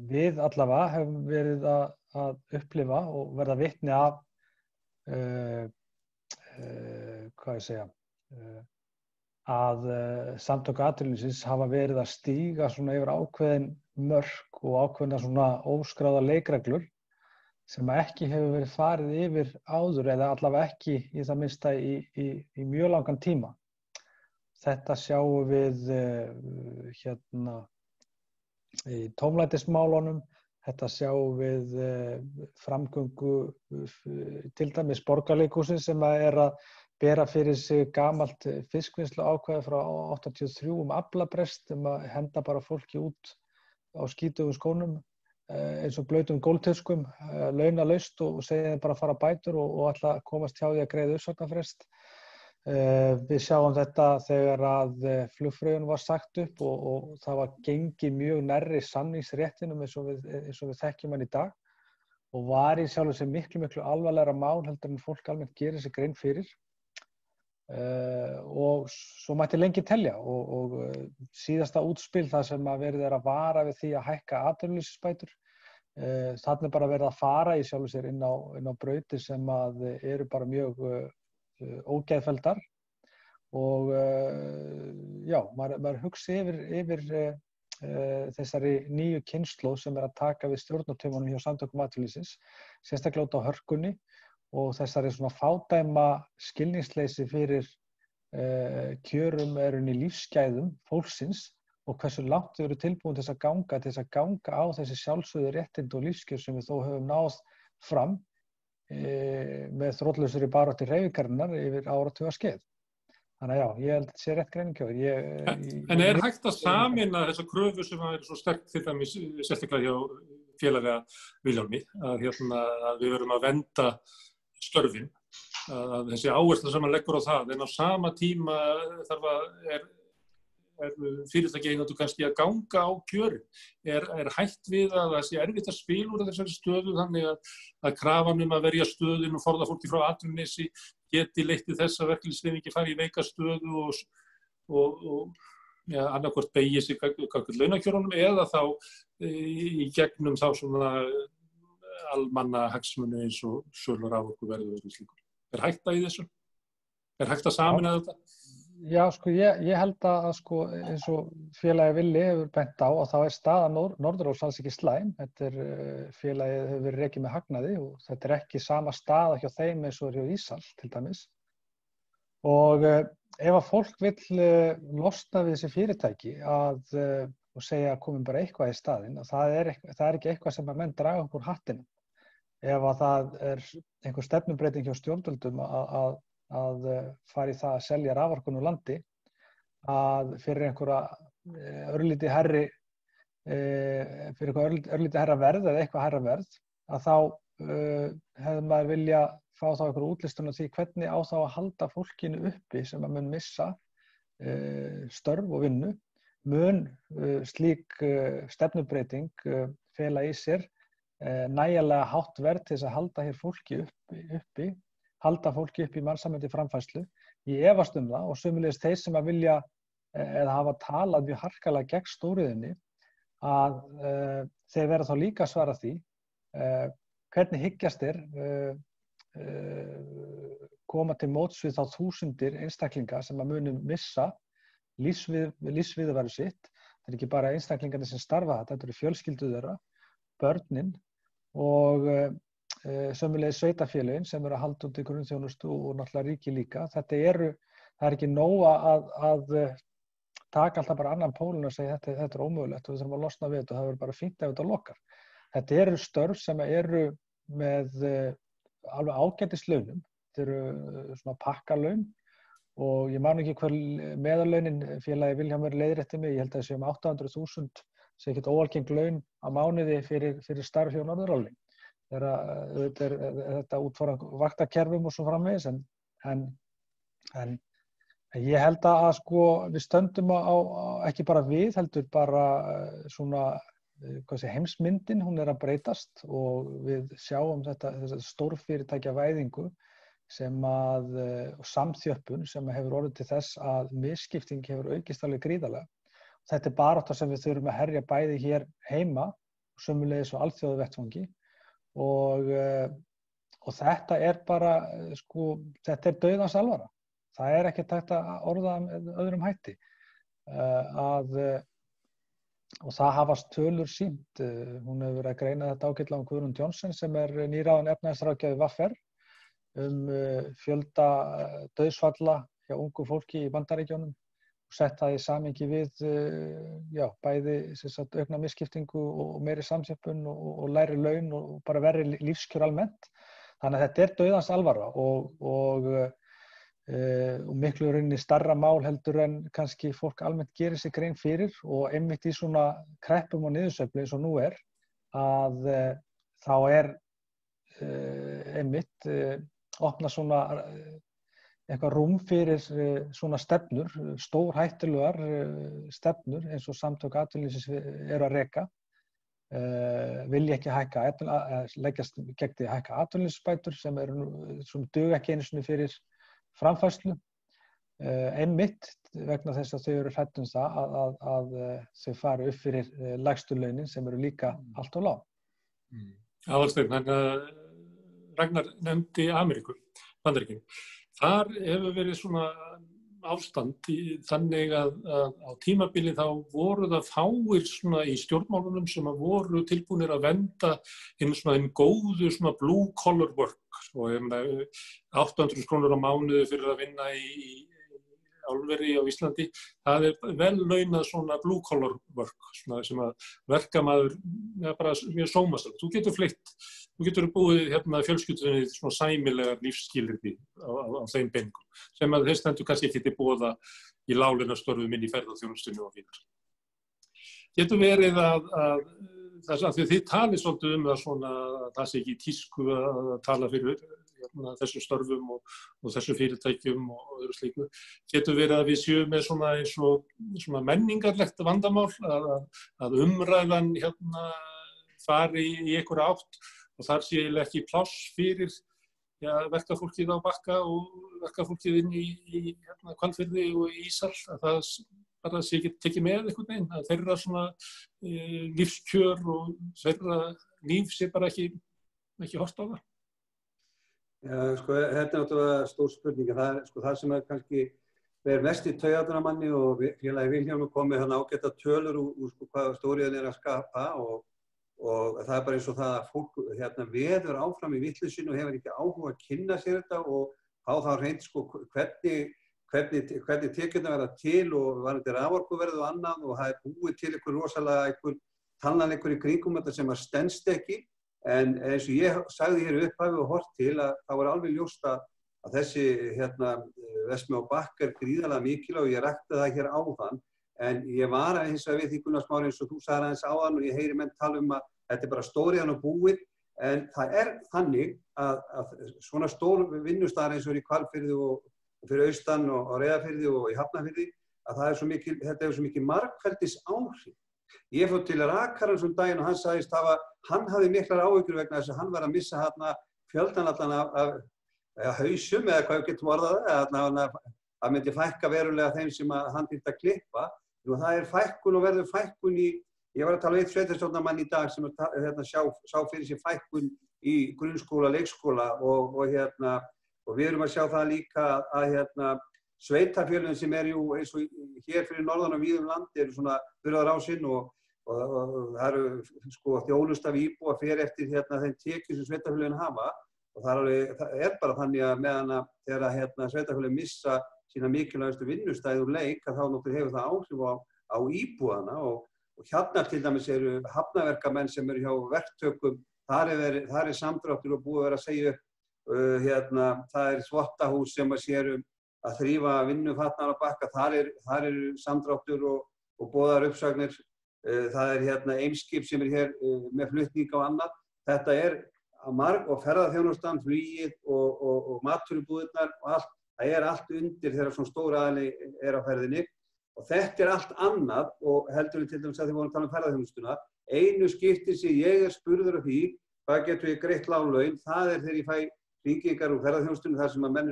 Við allavega hefum verið að upplifa og verða vitni af að Samtök atvinnulífsins hafa verið að stíga svona yfir ákveðin mörk og ákveðna svona óskráða leikreglur sem ekki hefur verið farið yfir áður eða allavega ekki í það minnsta í mjög langan tíma. Þetta sjáum við í tómlætismálunum, þetta sjáum við framgöngu til dæmis Borgarleikhússins sem að bera fyrir sig gamalt fiskvinnsluákvæði frá 83 aflabrest að henda bara fólki út á skítugum skónum eins og blautum gólftuskum, launalaust og segja þeim bara að fara á bætur og ætla að komast hjá því að greiða uppsagnarfrest. Við sjáum þetta þegar að flugfreyjunum var sagt upp og það var gengið mjög nærri samningsréttinum eins og við þekkjum hann í dag og var í sjálfu sér miklu alvarlegra mál heldur en fólk almennt gerir sér grein fyrir. Og svo mætti lengi telja og síðasta útspil þar sem að verið að vara við því að hækka atvinnuleysisbætur. Þarna bara verið að fara í sjálfu sér inn á brautir sem að eru bara mjög ógeðfelldar og já, maður hugsi yfir þessari nýju kynslóð sem að taka við stjórnartaumunum hjá Samtökum atvinnulífsins, sérstaklega út á hörkunni og þessari svona fádæma skilningsleysi fyrir kjörum í lífsgæðum fólksins og hversu langt þau eru tilbúin til þess að ganga á þessi sjálfsögðu réttindi og lífskjör sem við þó höfum náð fram með þrotlausri baráttu hreyfingarinnar yfir áratuga skeið. Þannig að já, ég held að þetta sé rétt greining hjá þér. En hægt að sameina þessa kröfu sem er svo sterkt til dæmis sérstaklega hjá félaga Vilhjálmi að við verum að vernda störfin, að þessi áhersla sem hann leggur á það, en á sama tíma er fyrirtæki eigendur kannski að ganga á kjörin. Er hætt við að það sé erfitt að spila úr þessari stöðu þannig að krafan að verja stöðin og forða fólki frá atvinnuleysi geti leitt til þess að verkalýðshreyfingin fari í veika stöðu og annarkvort beygir sig gagnvart launakjörunum eða þá í gegnum þá svona almanna hagsmuni eins og sölu raforkuverði og slíku. Er hægt í þessu? Er hægt að sameina þetta? Já, sko, ég held að sko, eins og félagi Villi hefur bent á að þá staða Norðuráls alls ekki slæm. Þetta félagið hefur verið rekið með hagnaði og þetta ekki sama staða hjá þeim eins og hjá Ísal til dæmis. Og ef að fólk vill losna við þessi fyrirtæki og segja að komum bara eitthvað í staðinn, það er ekki eitthvað sem að menn draga upp úr hattinum. Ef að það einhver stefnubreyting hjá stjórnvöldum að fara í það að selja raforkun úr landi að fyrir einhverja örlítið hærra verð eða eitthvað hærra verð að þá hefði maður vilja fá þá einhverju útlistun á því hvernig á þá að halda fólkinu uppi sem að mun missa störf og vinnu mun slík stefnubreyting fela í sér nægjanlega hátt verð til þess að halda hér fólki uppi í mannsæmandi framfærslu. Ég efast það og sömuleiðis þeir sem að vilja eða hafa talað mjög harkalega gegn stóriðunni að þeir verða þá líka að svara því hvernig hyggjast þeir koma til móts við þá þúsundir einstaklinga sem að munu missa lífsviðurværi sitt. Það ekki bara einstaklingarnir sem starfa þetta eru fjölskyldur þeirra, börnin og sömuleiðis sveitarfélögin sem eru að halda út í grunnþjónustu og náttúrulega ríki líka. Það er ekki nóg að taka alltaf bara annan pólinn og segja þetta er ómögulegt og við þurfum að losna við þetta og það verður bara fínt ef þetta lokar. Þetta eru störf sem eru með alveg ágætislaunum. Þetta eru svona pakkalaun og ég man ekki hver meðallaunin félagi Vilhjálmur leiðrétti mig, ég held að það sé 800.000 sem ekkert óalgeng laun á mánuði fyrir starf hjá Norðuráli. Þetta út frá vaktakerfum og svo framvegis en ég held að sko við stöndum á ekki bara við heldur bara svona heimsmyndin hún að breytast og við sjáum þessa stórfyrirtækjavæðingu sem og samþjöppun sem hefur orðið til þess að misskipting hefur aukist alveg gríðarlega. Þetta barátta sem við þurfum að herja bæði hér heima og sömuleiðis á alþjóðavettvangi og þetta bara sko þetta dauðans alvara. Það ekkert hægt að orða með öðrum hætti að og það hafast tölur sýnt. Hún hefur verið að greina þetta ágætlega Guðrún Johnson sem nýráðin efnahagsráðgjafi VR fjölda dauðsfalla hjá ungu fólki í Bandaríkjunum og sett það í samhengi við bæði aukna misskiptingu og meiri samþjöppun og lægri laun og bara verri lífskjör almennt. Þannig að þetta dauðans alvara og miklu rauninni stærra mál heldur en kannski fólk almennt gerir sig grein fyrir og einmitt í svona kreppum og niðursveiflu eins og nú að þá einmitt opna svona eitthvað rúm fyrir svona stefnur, stórhættulegar stefnur eins og samtök atvinnulífsins eru að reka. Vilja ekki leggjast gegn því að hækka atvinnulífsbætur sem duga ekki einu sinni fyrir framfærslu. Einmitt vegna þess að þau eru hrædd það að þau fari upp fyrir lægstu launin sem eru líka allt of lág. Aðalsteinn, Ragnar nefndi Ameríku, Bandaríkin. Þar hefur verið svona ástand þannig að á tímabili þá voru það fáir svona í stjórnmálunum sem voru tilbúnir að venda hinn góðu svona blue collar work og 800 krónur á mánuði fyrir að vinna í álveri á Íslandi. Það vel launað svona blue collar work svona sem að verkamaður bara mjög sómasamlegt. Þú getur fleytt, þú getur búið fjölskyldunni svona sæmilegar lífsskilyrði á þeim peningum sem að þeir stendur kannski ekki til boða í láglaunastörfum inn í ferðaþjónustunni og víðar. Getur verið að þið talið svolítið það svona að það sé ekki í tísku að tala fyrir þessum störfum og þessum fyrirtækjum og öðru slíku. Getur verið að við séum með svona eins og svona menningarlegt vandamál að umræðan fari í einhverja átt og þar sé ekki pláss fyrir verkafólkið á Bakka og verkafólkið inn í Hvalfirði og Ísal, að það bara sé ekki tekið með einhvern veginn, að þeirra svona lífskjör og þeirra líf sé bara ekki horft á það. Já, þetta er náttúrulega stór spurning. Það sem kannski mest í taugarnar á manni og félagi Vilhjálmur kom með ágæta tölur úr hvað stóriðan að skapa og það er bara eins og það að fólk veður áfram í vitleysinu og hefur ekki áhuga að kynna sér þetta og fá þá hreint hvernig tekjurnar verða til og varðandi raforkuverð og annað og það búið til einhver talnaleikur í kringum þetta sem stenst ekki. En eins og ég sagði hér upphafi og hort til að það var alveg ljóst að þessi verksmiðja á Bakka gríðarlega mikilvæg og ég rakti það hér áðan. En ég var hins vegar við því Gunnar Smári eins og þú sagði aðeins áðan og ég heyri menn tala að þetta er bara stóriðan og búið. En það þannig að svona stór vinnustaðar eins og í Hvalfirði og fyrir austan og Reyðarfirði og í Hafnarfirði að þetta er svo mikið margfeldis áhrif. Ég fór til Rakarans daginn og hann sagðist hann hafði miklar áhyggjur vegna þess að hann var að missa fjöldan allan af hausum eða hvað við getum orðað að myndi fækka verulega þeim sem hann þyrfti að klippa. Og það fækkun og verður fækkun ég var að tala við sveitarstjórnarmann í dag sem sá fyrir sér fækkun í grunnskóla, leikskóla og við erum að sjá það líka að sveitarfélögin sem eins og hér fyrir norðan og víðum landi eru svona burðarásinn og það eru þjónusta við íbúa fer eftir þeim tekjum sem sveitarfélögin hafa og það bara þannig að meðan þegar sveitarfélögin missa sína mikilvægustu vinnustæði úr leik að þá náttúrulega hefur það áhrif á íbúana og til dæmis eru hafnarverkamenn sem eru hjá verktökum, þar er samdráttur og búið að vera að segja upp, það þvottahús sem sér að þrífa vinnufatnar á Bakka, þar eru samdráttur og boðar uppsagnir, það Eimskip sem hér með flutning og annað. Þetta og ferðaþjónustan, flugið og matvörubúðirnar og allt, það allt undir þegar svona stór aðili á ferðinni og þetta allt annað og heldur við til dæmis að þið vorum að tala um ferðaþjónustuna. Einu skipti sem ég spurður af því, hvað getur við greitt lág laun, það þegar ég fæ hringingar úr ferðaþjónustunni þar sem að menn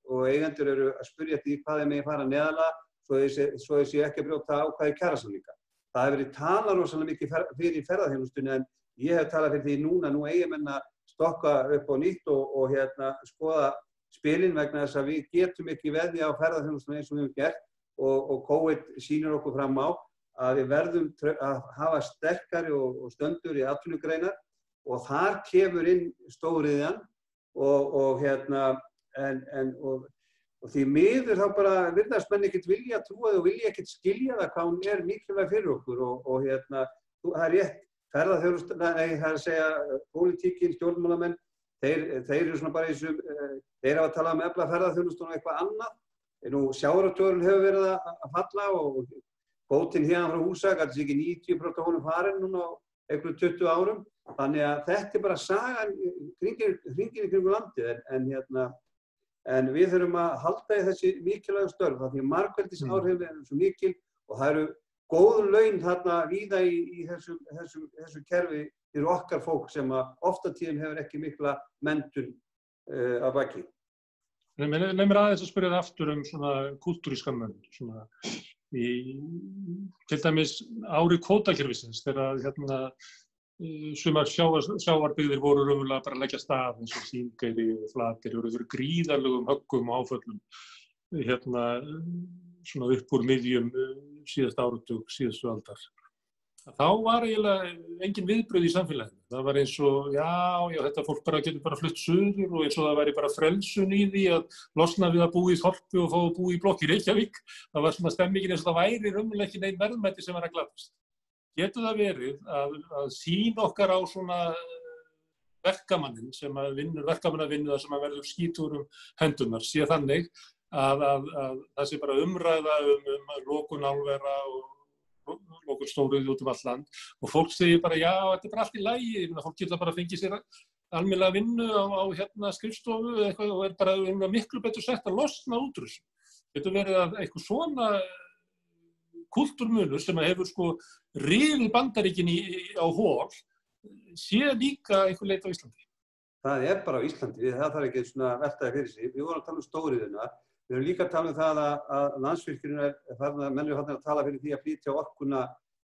og eigendur eru að spyrja því hvað megi fara neðarlega svo þessi ekki að brjóta ákvæði kjarasamninga. Það hefur verið talað rosalega mikið fyrir ferðaþjónustunni en ég hef talað fyrir því nú eigi menn að stokka upp á nýtt og skoða spilin vegna þess að við getum ekki veðja á ferðaþjónustunni eins og við höfum gert og COVID sýnir okkur fram á að við verðum að hafa sterkari og stöndugri atvinnugreinar og þar kemur inn stóriðjan og því miður þá bara virðast menn ekkert vilja trúa og vilja ekkert skilja það hvað hún er mikilvæg fyrir okkur og það er rétt, ferðaþjónustan, það er að segja pólitíkin, stjórnmálamenn, þeir eru svona bara þeir hafa að tala efla ferðaþjónustan og eitthvað annað. Nú sjávarútvegurinn hefur verið að falla og kvótinn hérna frá Húsavík, þetta sé ekki 90% af honum farin núna á einhverjum 20 árum. Þannig að þetta er bara sagan hringinn í kringum landið en við þurfum að halda í þessi mikilvægu störf því að margfeldisáhrifin eru svo mikil og það eru góð laun þarna víða í þessu kerfi fyrir okkar fólk sem ofta tíðum hefur ekki mikla menntun að baki. Leið mér aðeins að spyrja það aftur svona kúltúrískan mun, svona til dæmis ári kvótakerfisins þegar sumar sjávarbyggðir voru raunverulega bara að leggja stað eins og Þingeyri og Flateyri voru fyrir gríðarlegum höggum og áföllum svona upp úr miðjum síðasta áratug, síðustu aldar. Þá var eiginlega engin viðbrögð í samfélaginu. Það var eins og, já, þetta fólk getur bara flutt suður og eins og það væri bara frelsun í því að losna við að búa í þorpi og fá að búa í blokk í Reykjavík. Það var svona stemmingin eins og það væri raunverulega ekki nein verðmæti sem var að glatast. Getur það verið að sýn okkar á svona verkamannin sem verkamannavinnu þar sem að verður skítur hendurnar sé þannig að það sé bara umræða lokun álvera og lokun stóriðju út allt land og fólk segir bara já, þetta er bara allt í lagi, fólk getur bara að fengið sér almennilega vinnu á skrifstofu eitthvað og bara miklu betur sett að losna út úr þessu. Getur verið að eitthvað svona kultúrmunur sem hefur rifið Bandaríkin á hol sé líka einhver leit á Íslandi. Það er bara á Íslandi, það þarf ekki svona veltaði fyrir sig. Við vorum að tala stóriðjuna, við erum líka að tala það að Landsvirkjun menn eru að tala fyrir því að flytja orkuna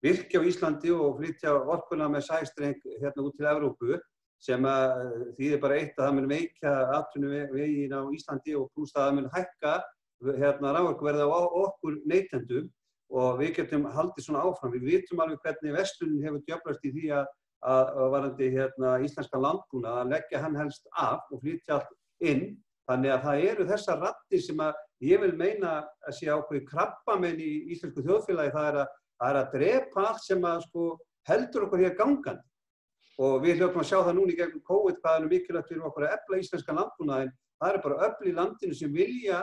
virkja á Íslandi og flytja orkuna með sæstreng út til Evrópu sem þýðir bara eitt að það mun veikja atvinnuveginn á Íslandi og pluss það mun hækka raforkuverð á okkur neytendum og við getum haldið svona áfram. Við vitum alveg hvernig verslunin hefur djöflast í því að varðandi íslenska landbúnað að leggja hann helst af og flytja allt inn. Þannig að það eru þessar raddir sem ég vil meina að sé ákveðið krabbamein í íslensku þjóðfélagi. Það er að drepa allt sem heldur okkur hér gangandi. Og við hljótum að sjá það núna í gegnum COVID hvað er mikilvægt fyrir okkur að efla íslenska landbúnaðinn. Það er bara öfl í landinu sem vilja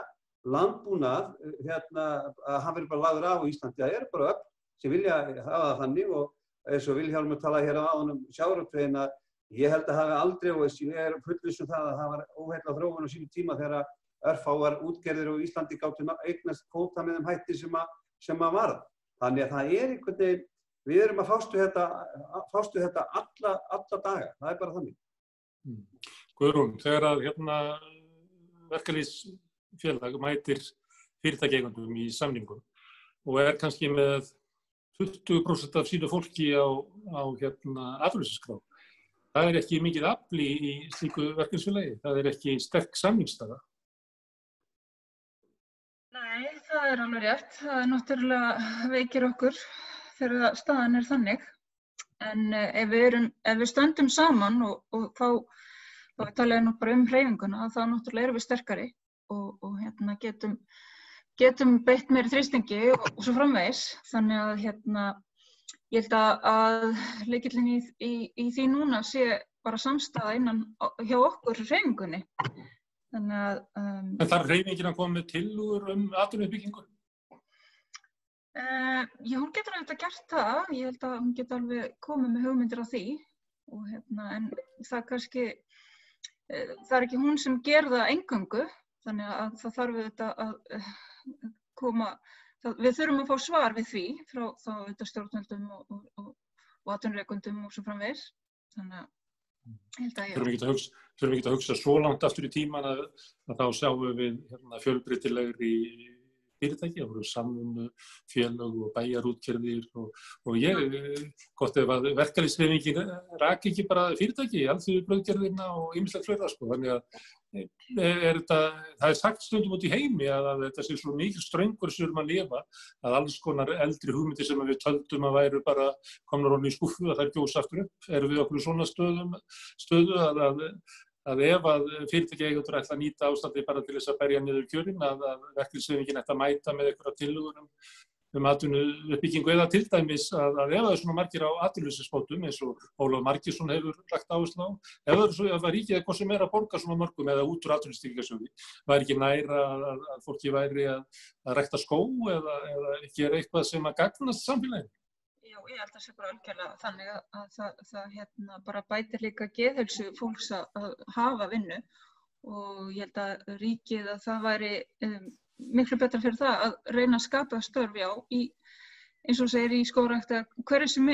landbúnað, að hann verður bara lagður á Íslandi. Það er bara öfl sem vilja hafa það þannig og eins og Vilhjálmur talaði hér áðan sjávarútveginn að ég held að hafi aldrei og ég er fullviss það að það var óheilla þróun á sínum tíma þegar örfáar útgerðir á Íslandi gátu eignast kvóta með þeim hætti sem varð. Þannig að það er einhvern veginn, við erum að fástu þetta alla daga. Það er bara þannig. Guðrún, þegar að verkalýðsfélag mætir fyrirtækjaeigendum í samningum og kannski með 20% af sínu fólki á atvinnuleysisskrá. Það er ekki mikið afl í slíku verkalýðsfélagi. Það er ekki sterk samningsstaða. Nei, það er alveg rétt. Það er náttúrulega veikir okkur þegar staðan er þannig. En ef við stöndum saman og þá tala ég nú bara hreyfinguna, þá náttúrulega erum við sterkari og getum beitt meiri þrýstingi og svo framvegis. Þannig að ég held að lykillinn í því núna sé bara samstaða hjá okkur hreyfingunni. Þannig að En þarf hreyfingin að koma með tillögur atvinnuuppbyggingu? Já, hún getur auðvitað gert það. Ég held að hún getur alveg komið með hugmyndir á því og en það kannski það er ekki hún sem gerir það eingöngu, þannig að það þarf auðvitað að koma, við þurfum að fá svar við því frá stjórnvöldum og atvinnurekendum og svo framvegis. Þannig að ég held að þurfum ekki að hugsa svo langt aftur í tíman að þá sjáum við fjölbreytilegri fyrirtæki, það voru samvinnufélög og bæjarútgerðir og gott ef að verkalýðshreyfingin rak ekki bara fyrirtæki, alþjóðabrauðgerðina og ýmislegt fleira. Þannig að það sagt stundum út í heimi að þetta sé svo mikið ströngur sem við erum að lifa, að alls konar eldri hugmyndir sem við töldum að væru bara komnar ofan í skúffu að þær gjósa aftur upp. Erum við okkur í svona stöðu að ef að fyrirtækjaeigendur ætla að nýta ástandið bara til þess að berja niður kjörin, að verkalýðshreyfingin ætla að mæta með einhverja tillögur atvinnuuppbyggingu, eða til dæmis að ef það er svona margir á atvinnuleysisbótum eins og Ólafur Margeirsson hefur lagt áherslu á, ef það ríkið eitthvað sem að borga svona mörgum eða út úr atvinnuleysisbyggingasjóði, væri ekki næra að fólki væri að rækta skó eða gera eitthvað sem að gagnast samfélaginu? Já, ég held að það sé bara algjörlega þannig að það bara bætir líka geðheilsu fólks að hafa vinnu, og ég held að ríkið að það væri miklu betra fyrir það að reyna að skapa störf, já, eins og segir í skógrækt eða hverju sem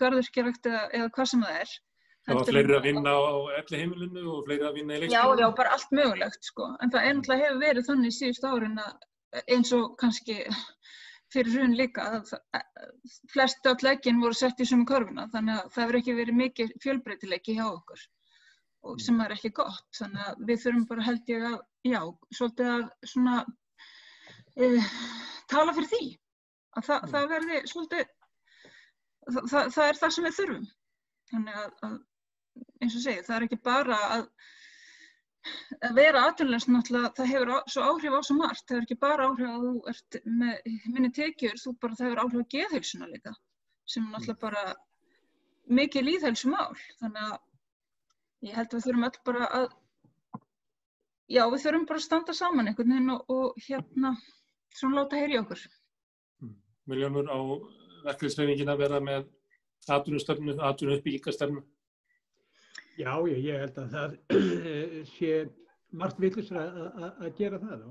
garðyrkjurækt eða hvað sem það er. Það var fleiri að vinna á elliheimilinu og fleiri að vinna í leikskóla. Já, bara allt mögulegt, sko. En það náttúrulega hefur verið þannig síðustu árin eins og kannski fyrir hrun líka, að flest öll eggin voru sett í sömu körfuna, þannig að það hefur ekki verið mikið fjölbreytileiki hjá okkur, og sem er ekki gott. Þannig að við þurfum bara, held ég, að, já, svolítið að svona tala fyrir því að það verði svolítið, það er það sem við þurfum. Þannig að eins og segið, það er ekki bara að vera atvinnulaus, náttúrulega, það hefur svo áhrif á svo margt. Það er ekki bara áhrif að þú ert með minni tekjur, það hefur áhrif á geðheilsuna líka, sem náttúrulega bara mikið lýðheilsumál. Þannig að ég held að við þurfum öll bara að, já, við þurfum bara að standa saman einhvern veginn og svona láta heyra í okkur. Viljónur á verkalýðshreyfingin að vera með atvinnustefnu, atvinnuuppbyggingarstefnu? Já, ég held að það sé margt vitlaust að gera það,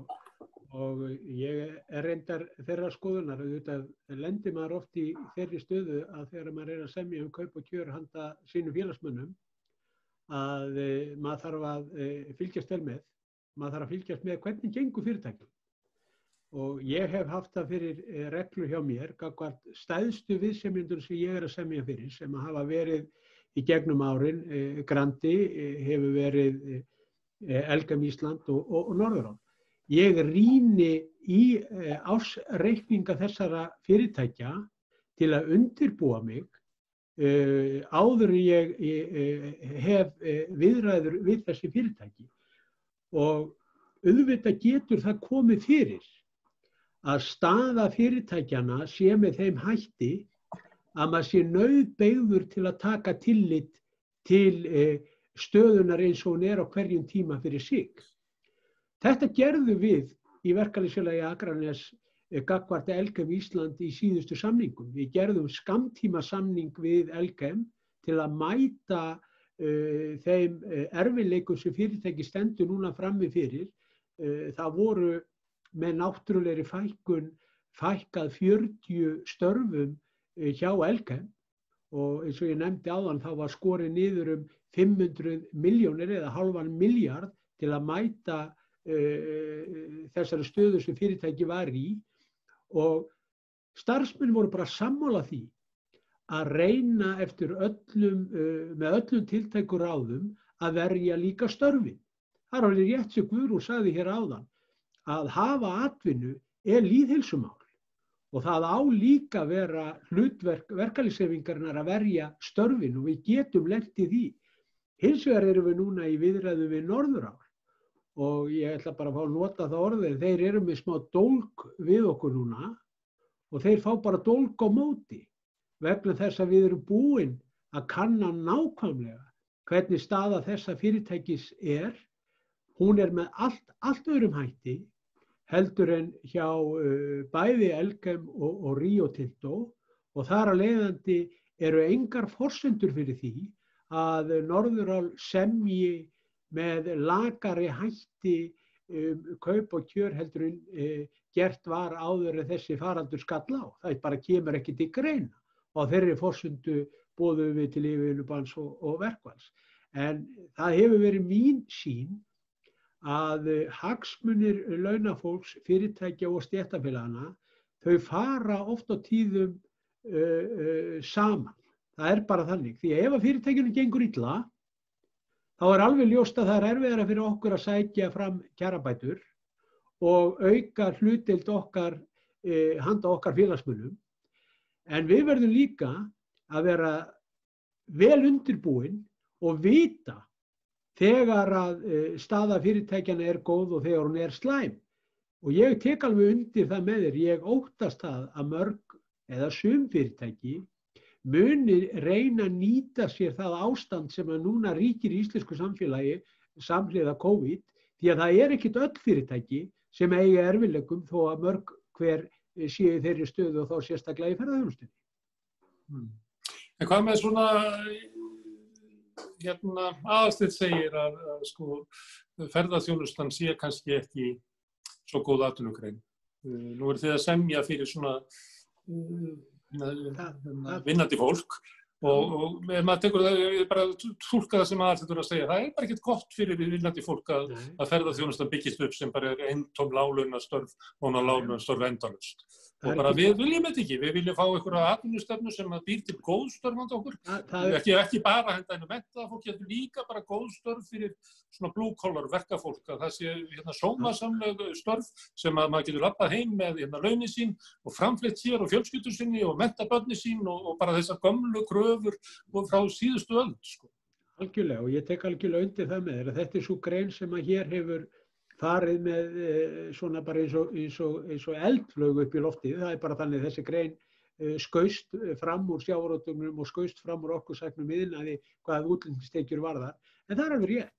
og ég reyndar þeirra skoðunar, auðvitað lendir maður oft í þeirri stöðu að þegar maður að semja kaup og kjör handa sínum félagsmönnum, að maður þarf að fylgjast vel með, maður þarf að fylgjast með hvernig gengur fyrirtækjum. Og ég hef haft það fyrir reglu hjá mér, gagnvart stærstu viðsemjendur sem ég að semja fyrir, sem hafa verið í gegnum árin, Grandi, hefur verið Elkem Ísland og Norðurál. Ég rýni í ársreikninga þessara fyrirtækja til að undirbúa mig áður en ég hef viðræður við þessi fyrirtæki. Og auðvitað getur það komið fyrir að staða fyrirtækjana sé með þeim hætti að maður sé nauðbeygður til að taka tillit til stöðunar eins og hún á hverjum tíma fyrir sig. Þetta gerðum við í Verkalýðsfélagi Akraness gagnvart Elkem Ísland í síðustu samningum. Við gerðum skammtímasamning við Elkem til að mæta þeim erfiðleikum sem fyrirtæki stendur núna frammi fyrir. Það voru með náttúrulegri fækkað 40 störfum hjá Elkem, og eins og ég nefndi áðan þá var skorið niður 500 milljónir eða halvan milljarð til að mæta þessari stöðu sem fyrirtæki var í, og starfsmenn voru bara sammála því að reyna eftir með öllum tiltæku ráðum að verja líka störfin. Það er alveg rétt sem Guðrún sagði hér áðan, að hafa atvinnu lýðheilsumál, og það á líka vera hlutverk verkalýðshreyfingarinnar að verja störfin, og við getum lent í því. Hins vegar erum við núna í viðræðu við Norðurál, og ég ætla bara að fá að nota það orðið, þeir eru með smá dólg við okkur núna, og þeir fá bara dólg á móti, vegna þess að við erum búin að kanna nákvæmlega hvernig staða þessa fyrirtækis hún með allt öðrum hætti, heldur en hjá bæði Elkem og Rio Tinto, og þar að leiðandi eru engar forsendur fyrir því að Norðurál semji með lakari hætti kaup og kjör heldur en gert var áður en þessi faraldur skall á. Það bara kemur ekki til greina, og þeirri forsendu boðum við til yfirvinnubanns og verkfalls. En það hefur verið mín sýn að hagsmunir launafólks, fyrirtækja og stéttarfélaganna, þau fara oft á tíðum saman. Það bara þannig. Því ef að fyrirtækjunum gengur illa, þá alveg ljóst að það erfiðara fyrir okkur að sækja fram kjarabætur og auka hlutdeild okkar, handa okkar félagsmönnum. En við verðum líka að vera vel undirbúin og vita þegar að staða fyrirtækjana góð og þegar hún slæm. Og ég tek alveg undir það með þér, ég óttast það að mörg eða sum fyrirtæki muni reyna að nýta sér það ástand sem að núna ríkir í íslensku samfélagi samhliða COVID, því að það ekkert öll fyrirtæki sem eiga erfiðleikum þó að mörg hver séu í þeirri stöðu og þá sérstaklega í ferðaþjónustunni. En hvað með svona, Aðalsteinn segir að sko, ferðaþjónustan sé kannski ekki svo góð atvinnugrein. Nú þið að semja fyrir svona vinnandi fólk og maður tekur það, ég bara túlka það sem Aðalsteinn að segja, það bara ekkert gott fyrir vinnandi fólk að ferðaþjónustan byggist upp sem bara eintóm láglaunastörf og láglaunastörf endalaust. Og bara við viljum þetta ekki, við viljum fá einhverja atvinnustefnu sem býr til góð störf handa okkur. Ekki bara henda einu menntaða fólk, heldur líka bara góð störf fyrir svona blue collar verkafólk, að það sé sómasamleg störf sem að maður getur labbað heim með launin sín og framfleytt sér og fjölskyldur sinni og mennta börnin sín og bara þessar gömlu kröfur frá síðustu öld. Sko. Algjörlega, og ég tek algjörlega undir það með þér að þetta svo grein sem að hér hefur farið með svona bara eins og eldflaug upp í loftið. Það bara þannig þessi grein skaust fram úr sjávarútveginum og skaust fram úr orkusæknum iðnaði hvað útflutningstekjur varðar. En það alveg rétt.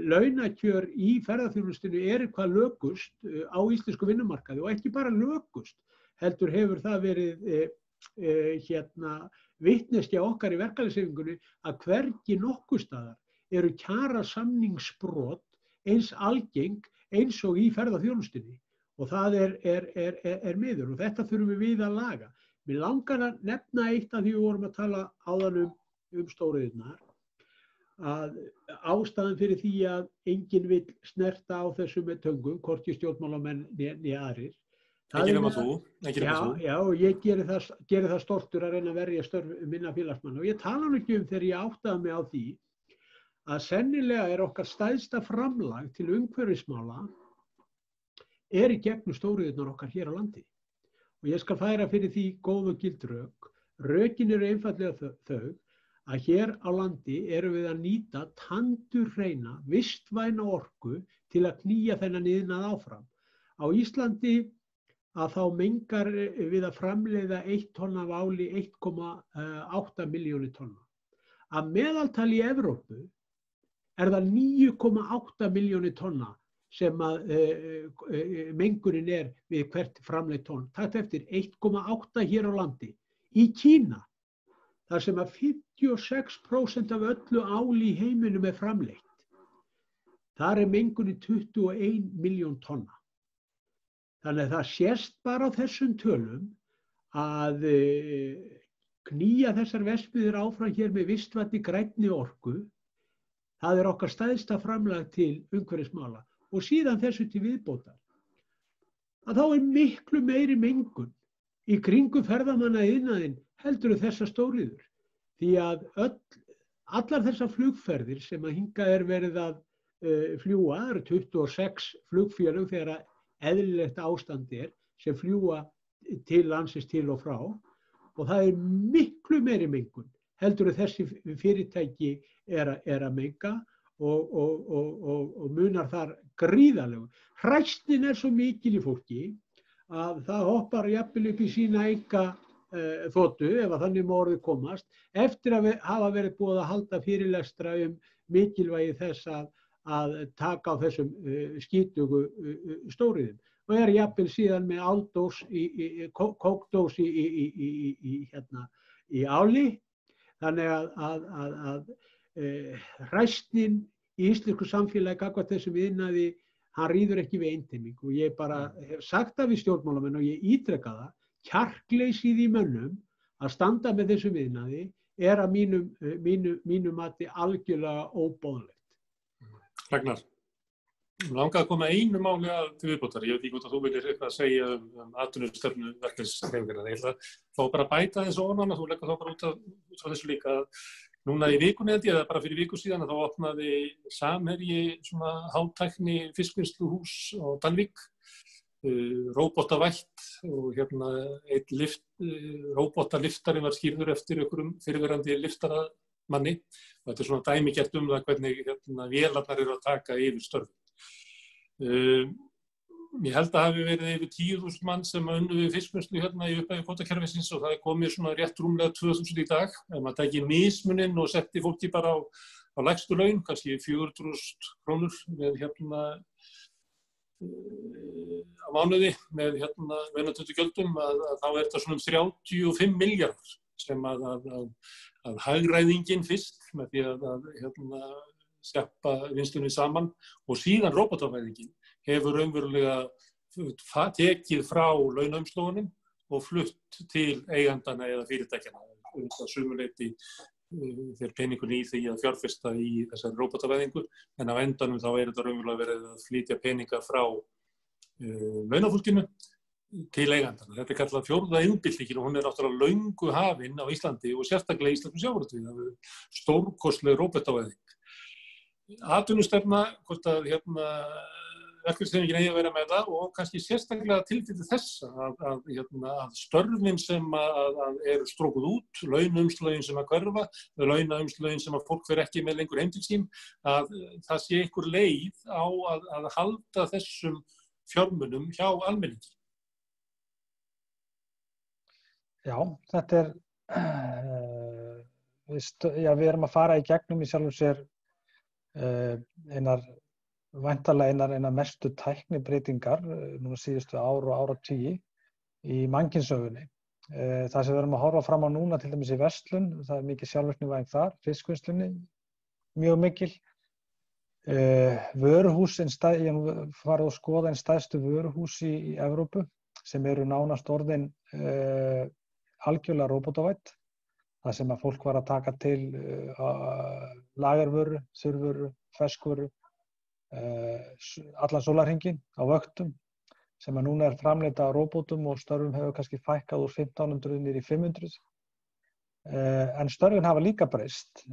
Launakjör í ferðaþjónustunni hvað lökust á íslensku vinnumarkaði og ekki bara lökust, heldur hefur það verið vitneskja okkar í verkalýðshreyfingunni að hvergi nokkurs staðar kjarasamningsbrot eins algeng eins og í ferðaþjónustunni og það er miður og þetta þurfum við að laga. Mér langar að nefna eitt af því við vorum að tala áðan stóriðjurnar að ástæðan fyrir því að enginn vill snerta á þessu með töngum, hvorki stjórnmálamenn né aðrir. Ekki nema þú. Já, og ég geri það stoltur að reyna að verja störf minna félagsmanna og ég tala nú ekki þegar ég áttaði mig á því að sennilega okkar stærsta framlag til umhverfismála í gegnum stóriðjurnar okkar hér á landi. Og ég skal færa fyrir því góð og gild rök. Rökin einfaldlega þau að hér á landi við að nýta tandurhreina, vistvæna orku til að knýja þennan iðnað áfram. Á Íslandi að þá mengar við að framleiða 1 tonn af áli 1,8 milljónir tonna. Að meðaltali í Evrópu það 9,8 milljónir tonna sem að mengunin við hvert framleitt tonn. Takt eftir 1,8 hér á landi. Í Kína, þar sem að 56% af öllu áli í heiminum framleitt. Þar mengunin 21 milljón tonna. Þannig að það sést bara á þessum tölum að knýja þessar verksmiðjur áfram hér með vistvænni grænni orku. Það okkar stærsta framlag til umhverfismála og síðan þessu til viðbótar. Að þá miklu meiri mengun í kringum ferðamannaiðnaðinn heldur þessar stóriðjur. Því að allar þessar flugferðir sem að hingað verið að fljúga, það 26 flugfélög þegar eðlilegt ástand sem fljúga til landsins til og frá og það miklu meiri mengun heldur þessi fyrirtæki að menga og munar þar gríðarlegu. Hræsnin svo mikil í fólki að það hoppar jafnvel upp í sína þotu, ef að þannig má orðið komast, eftir að hafa verið búið að halda fyrirlestra mikilvægi þess að taka á þessum skítugu stóriðum. Og jafnvel síðan með áldós, kókdós í áli. Þannig að hræsnin í íslensku samfélagi gagnvart þessum iðnaði, hann ríður ekki við einteyming. Og ég bara hef sagt það við stjórnmálamenn og ég ítreka það, kjarkleysið í mönnum að standa með þessum iðnaði að mínu mati algjörlega óboðlegt. Ragnar, langaði að koma einu máli til viðbótar. Ég veit ekki hvort að þú viljir eitthvað að segja atvinnustefnu verkalýðshreyfingarinnar. Ég ætla þá bara að bæta þessu ofan, þú leggur þá bara út frá þessu líka Núna í vikunni held ég, eða bara fyrir viku síðan, þá opnaði Samherji svona hátækni fiskvinnsluhús á Dalvík, róbótavætt og einn róbótaliftari var skýrður eftir einhverjum fyrirverandi liftaramanni. Þetta er svona dæmigert það hvernig vélarnar eru að taka yfir störfin. Ég held að hafi verið yfir 10.000 mann sem unnu við fiskvinnslu í upphafi kvótakerfisins og það er komið svona rétt rúmlega 2.000 í dag. Ef maður tæki mismuninn og setti fólki bara á lægstu laun, kannski 400.000 krónur með á mánuði með launatöldu gjöldum, að þá er þetta svona 35 milljarðar sem að hagræðingin fyrst með því að skeppa vinnslunni saman og síðan róbótavæðingin hefur raunverulega tekið frá launaumslógunum og flutt til eigandana eða fyrirtækjana. Það sumuleyti þeir peningunni í því að fjárfesta í þessari róbótavæðingu, en á endanum þá er þetta raunverulega verið að flytja peninga frá launafólkinu til eigandana. Þetta er kallað fjórða iðnbyltingin og hún er náttúrulega löngu hafin á Íslandi og sérstaklega í íslenskum sjávarútvegi. Stórkostleg róbótavæðing. Atvinnustefna, hvort að verkefnishreyfingin eigi að vera með það og kannski sérstaklega tilfelli þess að störfin sem eru strókuð út, launaumslögin sem að hverfa, launaumslögin sem að fólk fer ekki með lengur heim til sín, að það sé einhver leið á að halda þessum fjármunum hjá almenningi. Já, þetta við erum að fara í gegnum í sjálfum sér væntanlega einar mestu tæknibreytingar núna síðustu ár og áratugi í mannkynssögunni. Það sem við erum að horfa fram á núna til dæmis í verslun, það er mikið sjálfvirknivæðing þar, fiskvinnslunni, mjög mikil. Vöruhúsin, ég hef farið að skoða stærstu vöruhús í Evrópu sem eru nánast orðin algjörlega róbótavædd. Það sem að fólk var að taka til lagervöru, þurrvöru, ferskvöru, allan sólarhringinn á vöktum sem að núna er framleidda á róbótum og störfum hefur kannski fækkað úr 1500 niður í 500. En störfin hafa líka breyst.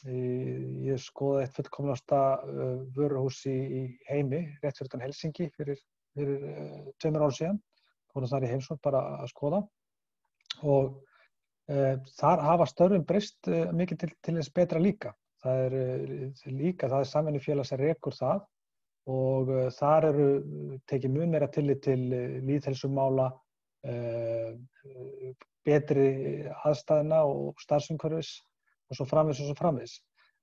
Ég skoðaði eitt fullkomnasta vöruhús í heimi, rétt fyrir utan Helsinki fyrir 2 árum síðan. Fórum þar í heimsókn bara að skoða og þar hafa störfin breyst mikið til þess betra líka. Það er samvinnufélag sem rekur það og þar tekið mun meira tillit til lýðheilsumála, betri aðstæðna og starfsumhverfis og svo framvegis.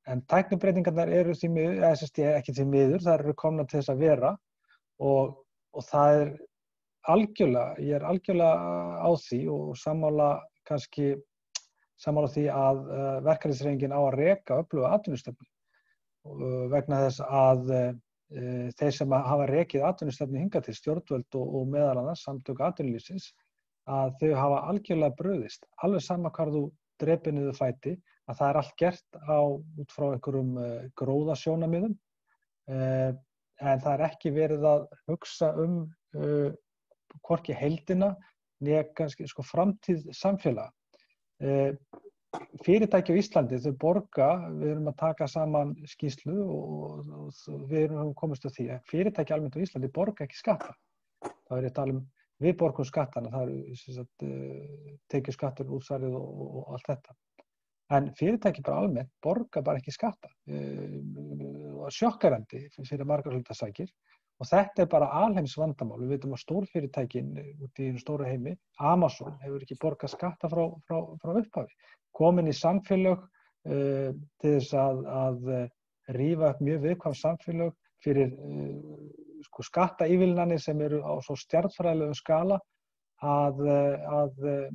En tæknibreytingarnar eru því miður, ekki því miður, það eru komnar til þess að vera og það er algjörlega, ég er algjörlega á því og sammála því að verkalýðshreyfingin á að reka öfluga atvinnustefnu vegna þess að þeir sem hafa rekið atvinnustefnu hingað til stjórnvöld og meðal annars samtök atvinnulífsins að þau hafa algjörlega brugðist, alveg sama hvar þú drepir niður fæti, að það er allt gert út frá einhverjum gróðasjónarmiðum en það er ekki verið að hugsa hvorki heildina né kannski framtíð samfélaga. Fyrirtæki á Íslandi, þau borga, við erum að taka saman skýrslu og við erum komist á því að fyrirtæki almennt á Íslandi borga ekki skatta. Það er að tala við borgum skattana, það tekjuskattur, útsvarið og allt þetta. En fyrirtæki bara almennt borga bara ekki skatta. Sjokkerandi fyrir margar hlutasakir. Og þetta er bara alheims vandamál. Við veitum að stórfyrirtækin út í stóru heimi, Amazon, hefur ekki borgað skatta frá upphafi. Komin í samfélög til þess að rífa upp mjög viðkvæm samfélög fyrir skattaívilnanir sem eru á svo stjarnfræðilegum skala að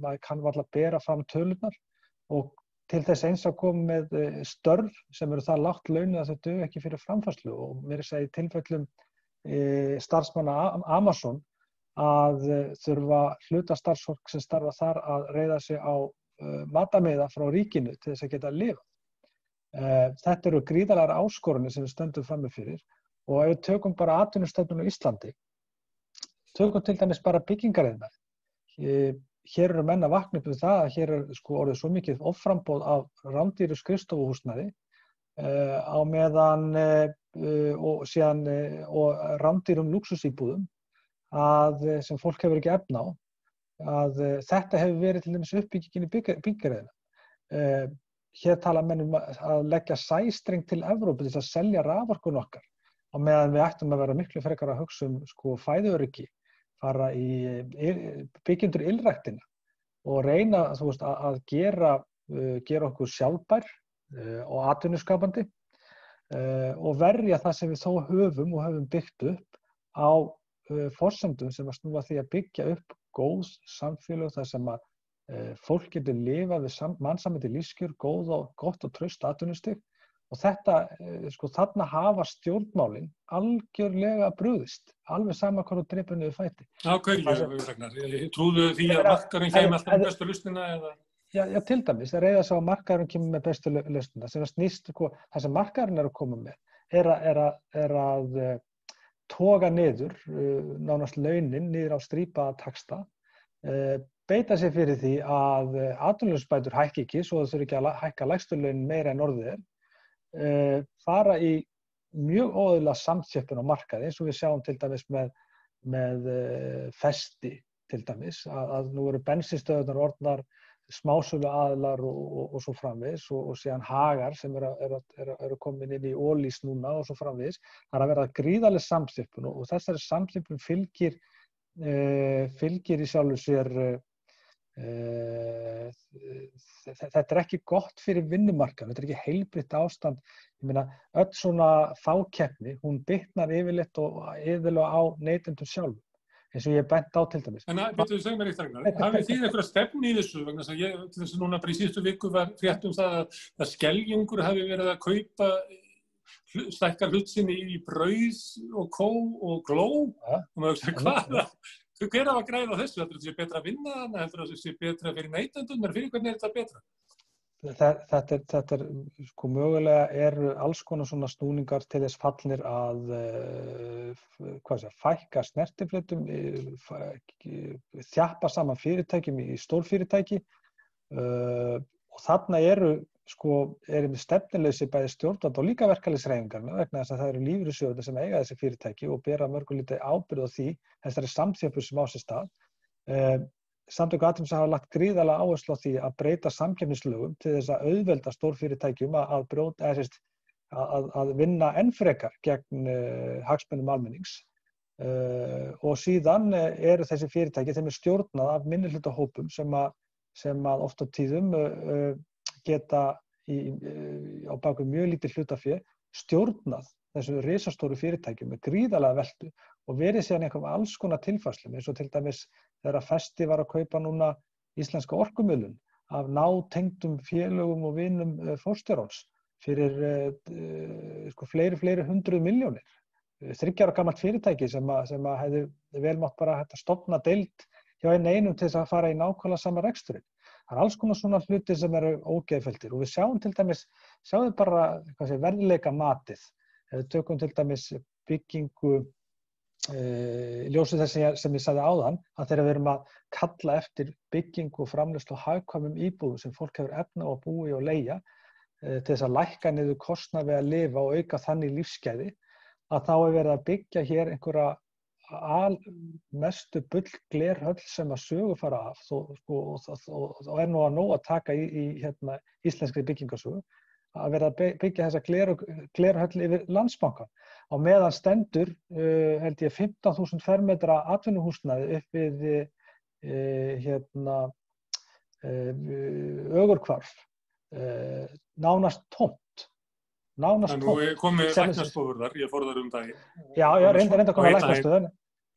maður kann varla bera fram tölurnar og til þess eins að koma með störf sem eru það lágt launuð að þau duga ekki fyrir framfærslu og meira að segja í tilfellum starfsmanna Amazon að þurfa hluta starfsfólk sem starfa þar að reiða sig á matamiða frá ríkinu til þess að geta lifað. Þetta eru gríðarlegar áskoranir sem við stöndum frammi fyrir og ef við tökum bara atvinnustefnuna á Íslandi, tökum til dæmis bara byggingariðnaðinn. hér eru menn að vakna upp við það að hér sko orðið svo mikið offramboð af rándýru skrifstofuhúsnæði á meðan og síðan og rándýrum lúxusíbúðum sem fólk hefur ekki efna á, að þetta hefur verið til dæmis uppbyggingin í byggingareiðina. Hér tala menn að leggja sæstreng til Evrópu til að selja raforkun okkar, á meðan við ættum að vera miklu frekar að hugsa sko fæðuöryggi, fara í byggjendur ylræktina og reyna að gera okkur sjálfbær og atvinnuskapandi og verja það sem við þó höfum byggt upp á forsendum sem að snúa því að byggja upp góð samfélög þar sem að fólk getur lifað við mannsæmandi lífskjör, gott og traust atvinnustig og þetta, sko þarna hafa stjórnmálin algjörlega brugðist, alveg sama hvað þú drepur niður fæti. Á hverju, Ragnar? Trúðu því að markaðurinn kemur alltaf með bestu lausnina eða? Já, til dæmis, það reiða svo að markaðurinn kemur með bestu lausnina, sem að snýst, það sem markaðurinn að koma með er að toga niður, nánast launin, niður á strípaða taxta, beita sér fyrir því að atvinnuleysisbætur hækki ekki, svo það þurfi ekki að hækka lægstu laun meira en orðið fara í mjög óeðlilega samþjöppun á markaði, eins og við sjáum til dæmis með Festi til dæmis, að nú eru bensínstöðvarnar orðnar smásölu aðilar og svo framvegis og síðan Hagar sem eru komin inn í Ólís núna og svo framvegis. Það er að vera gríðarleg samþjöppun og þessari samþjöppun fylgir í sjálfu sér þetta ekki gott fyrir vinnumarkaðinn, þetta ekki heilbrigt ástand. Ég meina, öll svona fákeppni, hún bitnar yfirleitt og iðulega á neytendum sjálfum, eins og ég bent á til dæmis. En betur þú segja mér eitt, Ragnar, hafið þið einhverja stefnu í þessu? Vegna þess að ég, til þess að núna bara í síðustu viku var frétt það að Skeljungur hafi verið að kaupa stækkar hlut sinni í brauð og kó og gló og maður hugsa, hver á að græða á þessu? Heldur þetta sé betra að vinna þarna? Heldur þetta sé betra fyrir neytendurna? Fyrir hvernig þetta betra? Þetta sko mögulega eru alls konar svona snúningar til þess fallnir að fækka snertifléttum, þjappa saman fyrirtækjum í stórfyrirtæki og þarna er með stefnuleysi bæði stjórnvalda og líka verkalýðshreyfingarinnar vegna þess að það eru lífeyrissjóðirnir sem eiga þessi fyrirtæki og bera mörgulítið ábyrgð á því þessari samþjöppun sem á sér stað. Samtök atvinnulífsins hafa lagt gríðarlega áherslu á því að breyta samkeppnislögum til þess að auðvelda stórfyrirtækjum að vinna enn frekar gegn hagsmunum almennings og síðan eru þessi fyrirtæki þeim er stjórnað af minnihlutahópum sem að oft á tíðum geta á baku mjög lítið hlutafé stjórnað þessu risastóru fyrirtækjum með gríðarlega veltu og verið síðan einhverjum alls konar tilfærslum eins og til dæmis þegar Festi var að kaupa núna íslenska orkumiðlun af nátengdum félögum og vinum forstjórans fyrir fleiri 100 milljónir. 3 ára gamalt fyrirtæki sem hefði vel mátt bara hægt að stofna deild hjá einum til þess að fara í nákvæmlega sama reksturinn. Það alls konar svona hlutir sem eru ógeðfelldir og við sjáum til dæmis, bara verðleika matið. Ef við tökum til dæmis byggingu ljósið þess sem ég sagði áðan, að þegar við erum að kalla eftir byggingu og framleiðslu og hagkvæmum íbúðum sem fólk hefur efna á að búa í og leigja til þess að lækka niður kostnað við að lifa og auka þannig lífsgæði, að þá er verið að byggja hér einhverja mestu bullglerhöll sem að sögu fara af og er nú að nóg að taka í íslenskri byggingarsögu að vera að byggja þessa glerhöll yfir Landsbankann. Á meðan stendur, held ég, 15.000 fermetra atvinnuhúsnæði upp við Ögurhvarf, nánast tómt. Nánast tómt. Nú komið læknastofur þar, ég fór þar daginn. Já, reynda að koma læknastofur.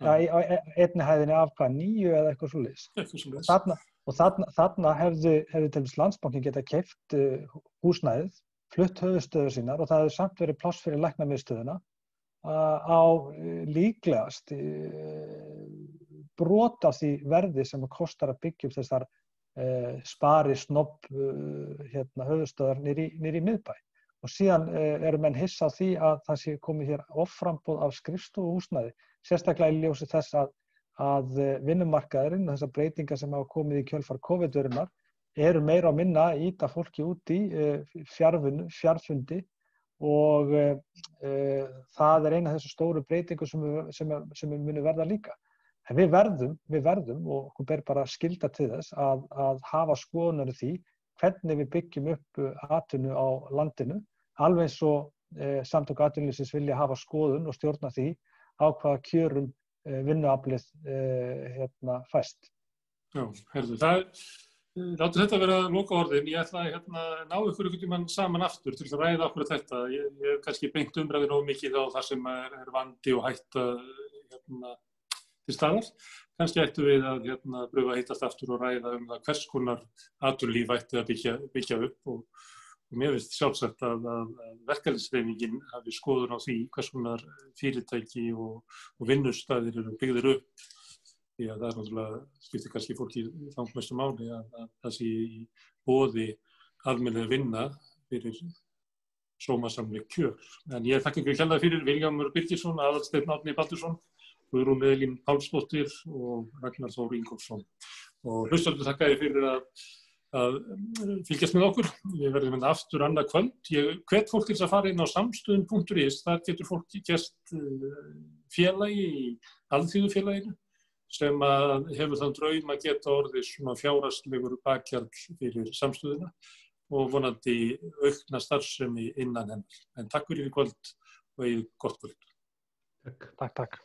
Einni hæðinni af 9 eða eitthvað svoleiðis. Og þarna hefði til dæmis Landsbankinn geta keypt húsnæðið, flutt höfuðstöður sínar og það hefði samt verið pláss fyrir læknamiðstöðina á líklegast brot af því verði sem kostar að byggja upp þessar spari snobb höfuðstöðar niður í miðbæ. Og síðan eru menn hissa á því að það sé komið hér offramboð af skrifstofuhúsnæði, sérstaklega í ljósi þess að vinnumarkaðurinn, þessar breytingar sem hafa komið í kjölfar COVID-verunar, eru meira og minna að ýta fólki út í fjarfundi og það er eina af þessu stóru breytingu sem munu verða líka. En við verðum og okkur ber bara skylda til þess að hafa skoðanir í því hvernig við byggjum upp atvinnu á landinu, alveg eins og samtök atvinnulífsins vilja hafa skoðun og stjórna því á hvaða kjörum vinnuaflið fæst. Já, herðu, láttu þetta vera lokaorðin. Ég ætla að ná ykkur einhvern tímann saman aftur til að ræða okkur þetta. Ég hef kannski beint umræðin of mikið á það sem er vandi og hætta til staðar. Kannski ættum við að pröfa að hittast aftur og ræða það hvers konar atvinnulíf ætti að byggja upp og mér finnst sjálfsagt að verkalýðshreyfingin hafi skoðun á því hvers konar fyrirtæki og vinnustaðir eru byggðir upp. Því að það náttúrulega skiptir kannski fólki langmestu máli að það sé í boði almennileg vinna fyrir sómasamleg kjör. En ég þakka ykkur kærlega fyrir Vilhjálmur Birgisson, Aðalsteinn Árni Baldursson, Guðrún Elín Pálsdóttir og Ragnar Þór Ingólfsson. Og hlustendur þakka ég fyrir að fylgjast með okkur. Við verðum aftur annað kvöld. Ég hvet fólk til að fara inn á samstöðun.is. Þar getur fólk gerst félagi í alþýðufélaginu sem hefur þann draum að geta orðið svona fjárhagslegur bakhjarl fyrir samstöðuna og vonandi aukna starfsemi innan hennar. En takk fyrir í kvöld og í gott kvöld. Takk.